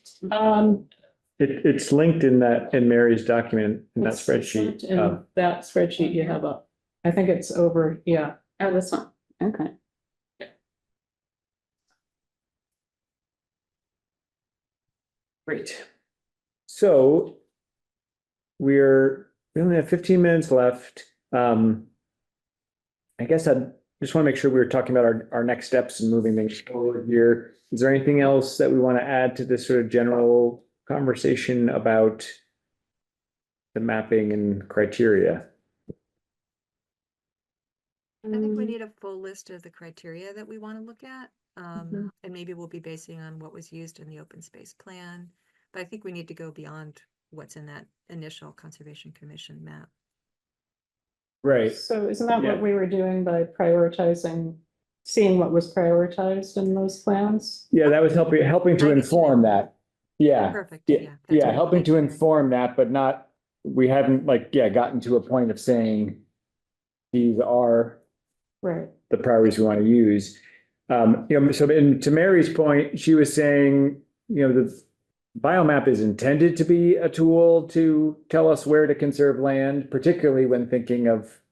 It's linked in Mary's document, in that It's spreadsheet. in that spreadsheet you have up. I think it's over, yeah. Oh, this one, okay. Great. So we only have 15 minutes left. I guess I just want to make sure we were talking about our next steps and moving things forward here. Is there anything else that we want to add to this sort of general conversation about the mapping and criteria? I think we need a full list of the criteria that we want to look at. Mhm. And maybe we'll be basing on what was used in the open space plan. But I think we need to go beyond what's in that initial Conservation Commission map. Right. So isn't that Yeah. what we were doing by prioritizing, seeing what was prioritized in those plans? Yeah, that was helping to inform that. Yeah. Perfect. Yeah, Yeah. that's yeah, what- helping thank to you, Mary. inform that, but not, we haven't gotten to a point of saying these are Right, the priorities we want to use. So to Mary's point, she was saying, the biomap is intended to be a tool to tell us where to conserve land, particularly when thinking of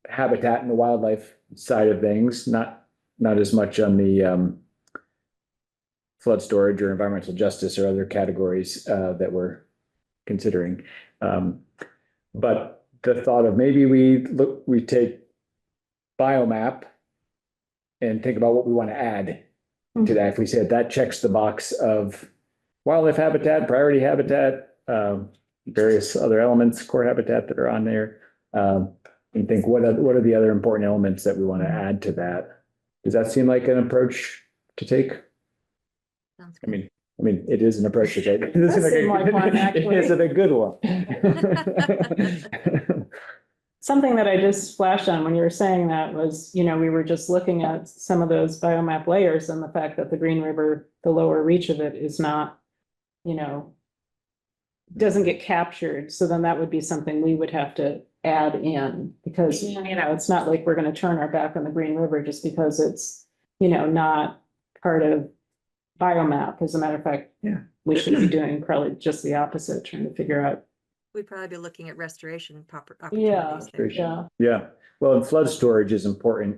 habitat and the wildlife side of things, not as much on the flood storage or environmental justice or other categories that we're considering. But the thought of maybe we take biomap and think about what we want to add to that. If we said that checks the box of wildlife habitat, priority habitat, various other elements, core habitat that are on there, and think what are the other important elements that we want to add to that? Does that seem like an approach to take? Sounds I good. mean, it is an approach to take. It Does seem like one, It actually. isn't a good one. something that I just flashed on when you were saying that was, we were just looking at some of those biomap layers and the fact that the Green River, the lower reach of it is not, doesn't get captured. So then that would be something we would have to add in because, it's not like we're going to turn our back on the Green River just because it's, not part of biomap. As a matter of fact, we should be doing probably just the opposite, trying to figure out. We'd probably be looking at restoration Yeah, opportunities there. yeah. Yeah, well, and flood storage is important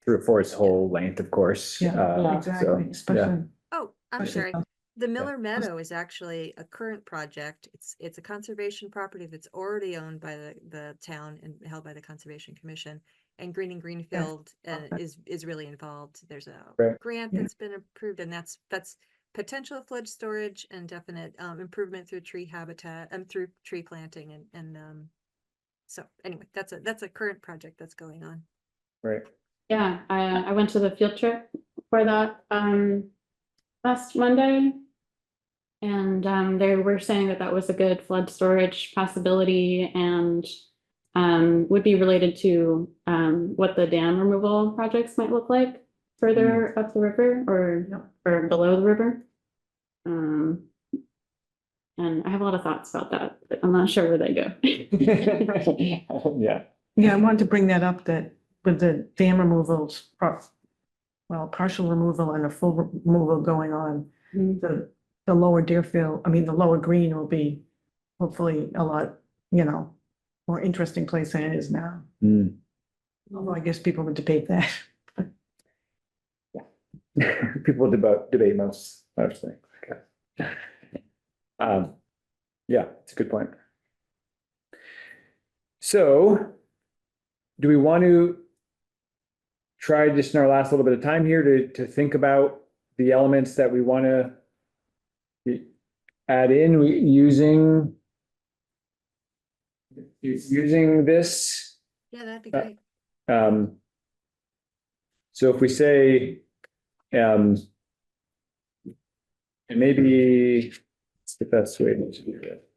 for its whole length, of course. Yeah, So, exactly, especially. Oh, I'm Especially sorry. The Miller Meadow is actually a current project. It's a conservation property that's already owned by the town and held by the Conservation Commission. And Greenfield is really involved. There's a Right. grant that's been approved, and that's potential flood storage and definite improvement through tree habitat and through tree planting and so anyway, that's a current project that's going on. Right. Yeah, I went to the field trip for that last Monday. And they were saying that was a good flood storage possibility and would be related to what the dam removal projects might look like further up the river or below the river. And I have a lot of thoughts about that, but I'm not sure where they go. Yeah, Yeah, I wanted to bring that up that with the dam removals, partial removal and a full removal going on, the lower Deerfield, the lower Green will be hopefully a lot, more interesting place than it is now. Mm. Although I guess people would debate that. People debate most things. Okay. Yeah, it's a good point. So do we want to try just in our last little bit of time here to think about the elements that we want to add in using this? Yeah, that'd be great. So if we say, and maybe it's the best way to do it.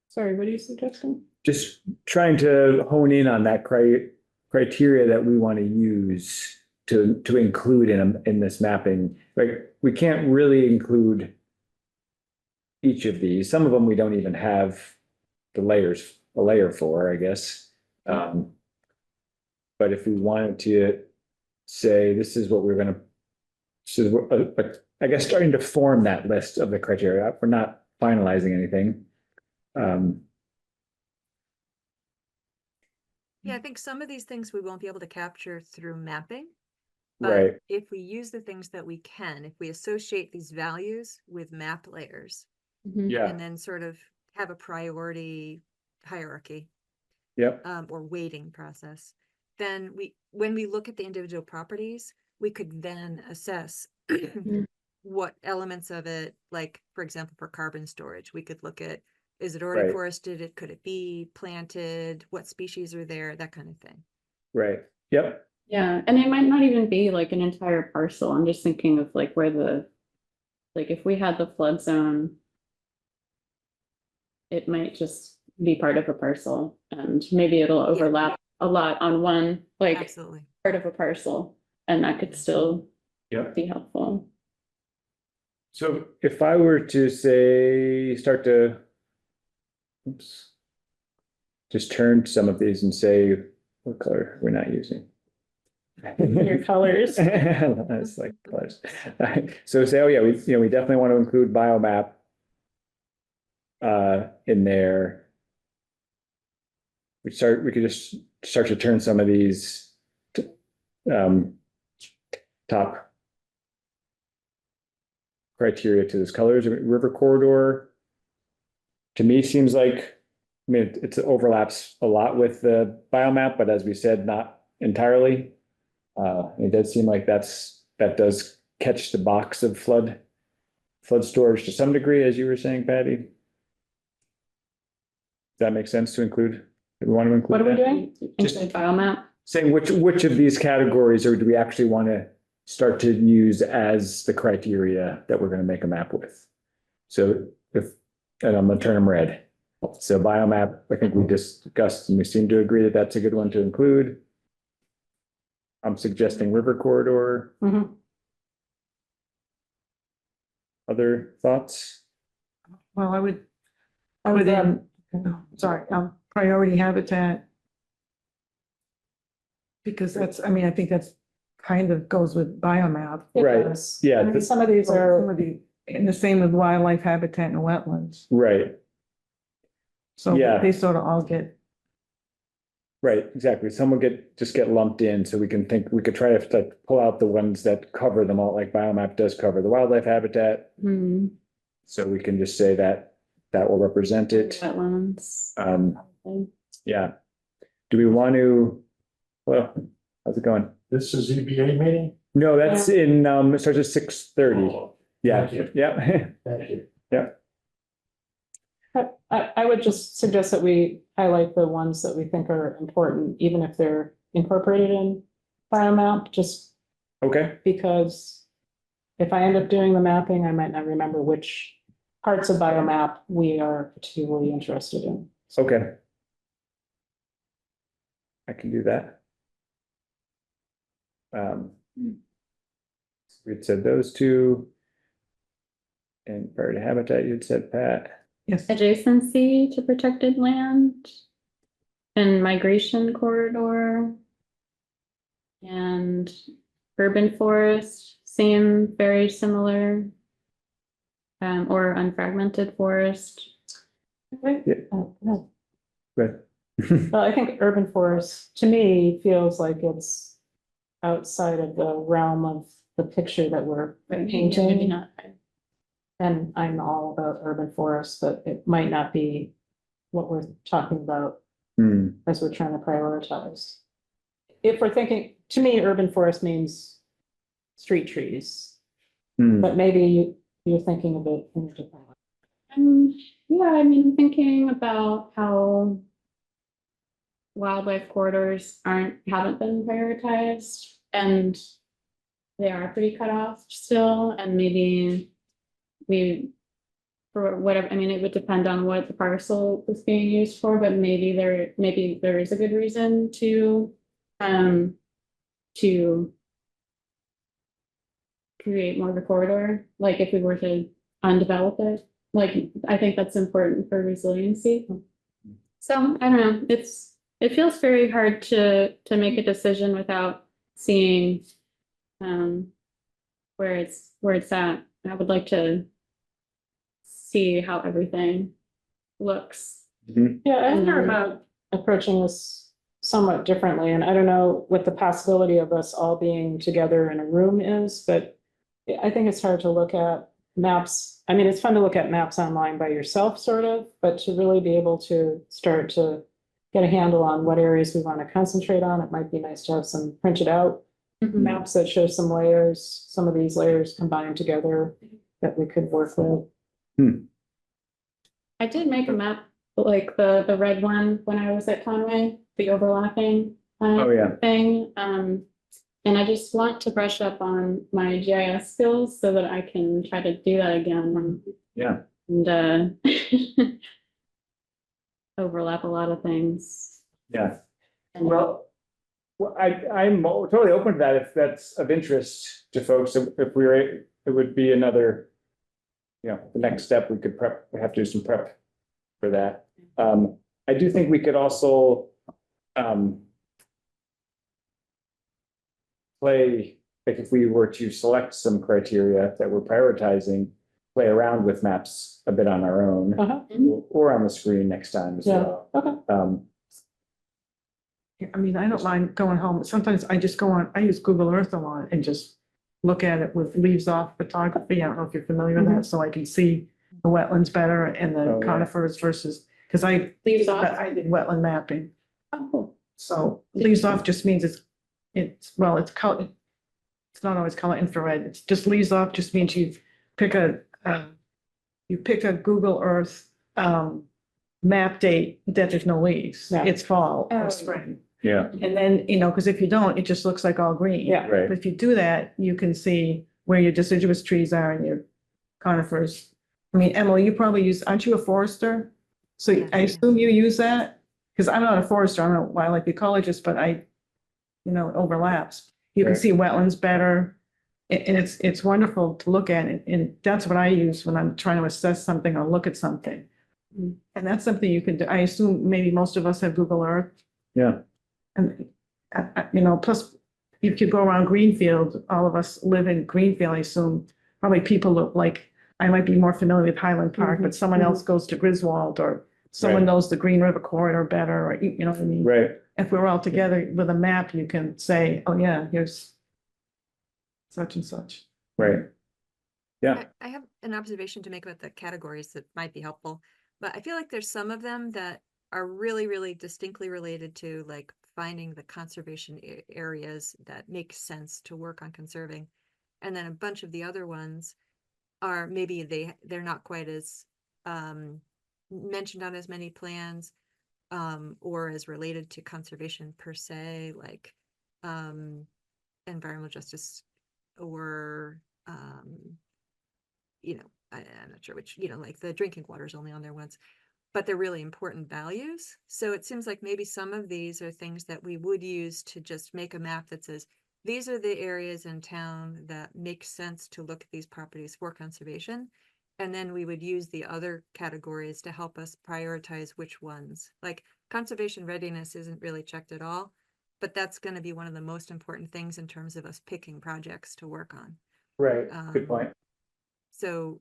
Sorry, what are you suggesting? Just trying to hone in on that criteria that we want to use to include in this mapping. Like, we can't really include each of these. Some of them we don't even have a layer for, I guess. But if we wanted to say, this is what we're going to, so I guess starting to form that list of the criteria, we're not finalizing anything. Yeah, I think some of these things we won't be able to capture through mapping. But Right. if we use the things that we can, if we associate these values with map layers Yeah. and then sort of have a priority hierarchy Yep. Or weighting process, then when we look at the individual properties, we could then assess what elements of it, like, for example, for carbon storage, we could look at, is it already Right. forested? Could it be planted? What species are there? That kind of thing. Right. Yep. Yeah, and it might not even be like an entire parcel. I'm just thinking of like if we had the flood zone, it might just be part of a parcel and maybe it'll overlap a lot on one, Absolutely. part of a parcel, and that could still Yep. be helpful. So if I were to say, just turn some of these and say, what color we're not using? Your colors. It's like colors. So say, oh yeah, we definitely want to include biomap in there. We could just start to turn some of these top criteria to those colors. River corridor, to me, seems like, it overlaps a lot with the biomap, but as we said, not entirely. It does seem like that does catch the box of flood storage to some degree, as you were saying, Patty. Does that make sense to include? Do we want to include What are we that? doing? Just- Include biomap? Saying which of these categories, or do we actually want to start to use as the criteria that we're going to make a map with? So and I'm going to turn them red. So biomap, I think we discussed and we seem to agree that that's a good one to include. I'm suggesting river corridor. Mhm. Other thoughts? Well, I would I would, put in, sorry, priority habitat. Because that's, I mean, I think that's kind of goes with biomap. it Right. does. Yeah, I mean, this- some of these Some are, of the, and the same with wildlife habitat and wetlands. Right, So Yeah. they sort of all get, right, exactly. Some will just get lumped in, so we can think, we could try to like pull out the ones that cover them all, like biomap does cover the wildlife habitat. Hmm, So we can just say that that will represent it. wetlands. Yeah. Do we want to, well, how's it going? This is ZBA meeting? No, that's in, it starts at 6:30. Oh, Yeah, Thank you. yeah, Thank you. I would just suggest that we highlight the ones that we think are important, even if they're incorporated in biomap, just okay, because if I end up doing the mapping, I might not remember which parts of biomap we are particularly interested in. okay. I can do that. We'd said those two. And priority habitat, you'd said, Pat. yes, Adjacency to protected land. And migration corridor. And urban forest seem very similar. Or unfragmented forest. Yeah. Oh, no. Good. Well, I think urban forest, to me, feels like it's outside of the realm of the picture that we're Maybe painting. not. And I'm all about urban forests, but it might not be what we're talking about Hmm, as we're trying to prioritize. If we're thinking, to me, urban forest means street trees, hmm, but maybe you're thinking of it in a different way. Yeah, I mean, thinking about how wildlife corridors haven't been prioritized and they are pretty cut off still, and maybe for whatever, I mean, it would depend on what the parcel is being used for, but maybe there is a good reason to create more of a corridor, like if we were to undevelop it. Like, I think that's important for resiliency. So I don't know, it feels very hard to make a decision without seeing where it's at. I would like to see how everything looks. mhm. Yeah, I wonder about approaching this somewhat differently, and I don't know what the possibility of us all being together in a room is, but I think it's hard to look at maps. I mean, it's fun to look at maps online by yourself, sort of, but to really be able to start to get a handle on what areas we want to concentrate on, it might be nice to have some printed out maps that show some layers, some of these layers combined together that we could work with. I did make a map, like the red one when I was at Conway, the overlapping Oh, yeah. thing. And I just want to brush up on my GIS skills so that I can try to do that again. Yeah. And overlap a lot of things. Yeah. And Well, I'm totally open to that if that's of interest to folks. If we were, it would be another, the next step, we have to do some prep for that. I do think we could also play, like if we were to select some criteria that we're prioritizing, play around with maps a bit on our own Uh-huh. or on the screen next time as Yeah, well. okay. I mean, I don't mind going home. Sometimes I just go on, I use Google Earth a lot and just look at it with leaves off photography. I don't know if you're familiar with that, so I can see the wetlands better and Oh, the yeah. conifers versus, because I leaves off. I did wetland mapping. Oh, cool. So leaves off just means it's color. It's not always color infrared. It's just leaves off just means you pick a Google Earth map date that there's no leaves. Yeah. It's fall Oh. or spring. Yeah, And then, because if you don't, it just looks like all green. Yeah. right. But if you do that, you can see where your deciduous trees are and your conifers. I mean, Emily, aren't you a forester? So Yeah, I yeah. assume you use that? Because I'm not a forester, I'm a wildlife ecologist, but it overlaps. You can Right. see wetlands better. And it's wonderful to look at it. And that's what I use when I'm trying to assess something or look at something. Mm. And that's something you can do. I assume maybe most of us have Google Earth. Yeah, And, plus if you go around Greenfield, all of us live in Greenfield, I assume. Probably people look like, I might be more familiar with Highland Park, but someone else goes to Griswold or someone Right. knows the Green River corridor better, or you know what I mean? right. If we're all together with a map, you can say, oh yeah, here's such and such. Right. Yeah, I have an observation to make about the categories that might be helpful, but I feel like there's some of them that are really, really distinctly related to like finding the conservation areas that make sense to work on conserving. And then a bunch of the other ones are maybe they're not quite as mentioned on as many plans or as related to conservation per se, like environmental justice or I'm not sure which, like the drinking water is only on there once, but they're really important values. So it seems like maybe some of these are things that we would use to just make a map that says, these are the areas in town that make sense to look at these properties for conservation. And then we would use the other categories to help us prioritize which ones. Like conservation readiness isn't really checked at all, but that's going to be one of the most important things in terms of us picking projects to work on. right. Good point. So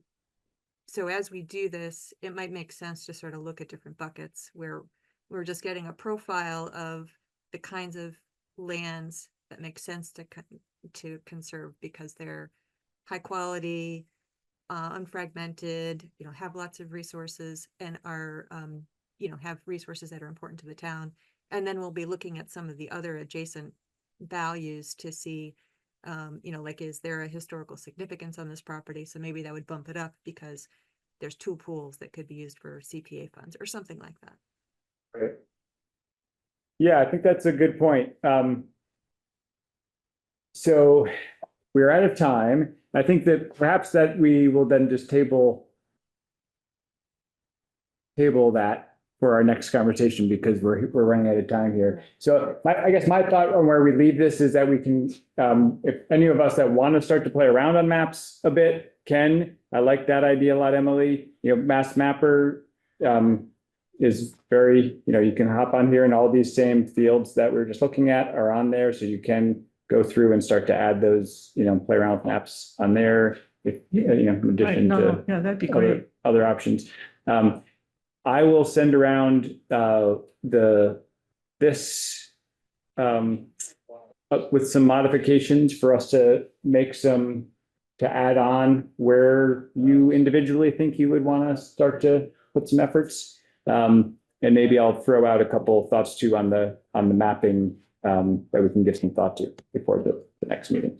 as we do this, it might make sense to sort of look at different buckets where we're just getting a profile of the kinds of lands that make sense to conserve because they're high quality, unfragmented, have lots of resources and are, have resources that are important to the town. And then we'll be looking at some of the other adjacent values to see, like, is there a historical significance on this property? So maybe that would bump it up because there's 2 pools that could be used for CPA funds or something like that. Right. Yeah, I think that's a good point. So we're out of time. I think that perhaps that we will then just table that for our next conversation because we're running out of time here. So I guess my thought on where we leave this is that we can, if any of us that want to start to play around on maps a bit can. I like that idea a lot, Emily. Mass Mapper is very, you can hop on here and all these same fields that we're just looking at are on there. So you can go through and start to add those, play around with maps on there. If, in Right, addition to yeah, that'd be great. other options. I will send around this with some modifications for us to make to add on where you individually think you would want to start to put some efforts. And maybe I'll throw out a couple of thoughts too on the mapping that we can give some thought to before the next meeting.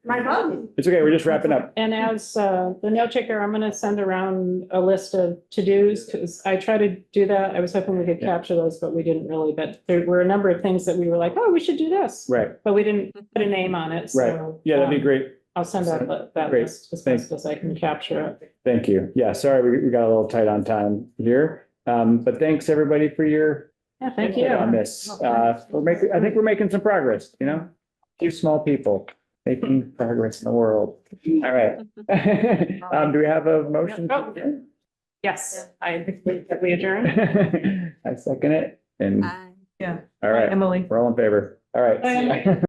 My God. It's okay, we're just wrapping up. And as the note taker, I'm gonna send around a list of to-dos, because I try to do that. I was hoping we could capture those, but we didn't really, but there were a number of things that we were like, oh, we should do this. Right, But we didn't put a name on it, right. so. Yeah, that'd be great. I'll send out that Great. list as Thanks. best as I can capture it. Thank you. Yeah, sorry, we got a little tight on time here. But thanks everybody for your Yeah, thank input you. on this. I think we're making some progress, few small people making progress in the world. All right. Do we have a motion? to Yes, I think we adjourn. adjourn? I second it. And I Yeah, all right, Emily. we're all in favor. All right. Bye.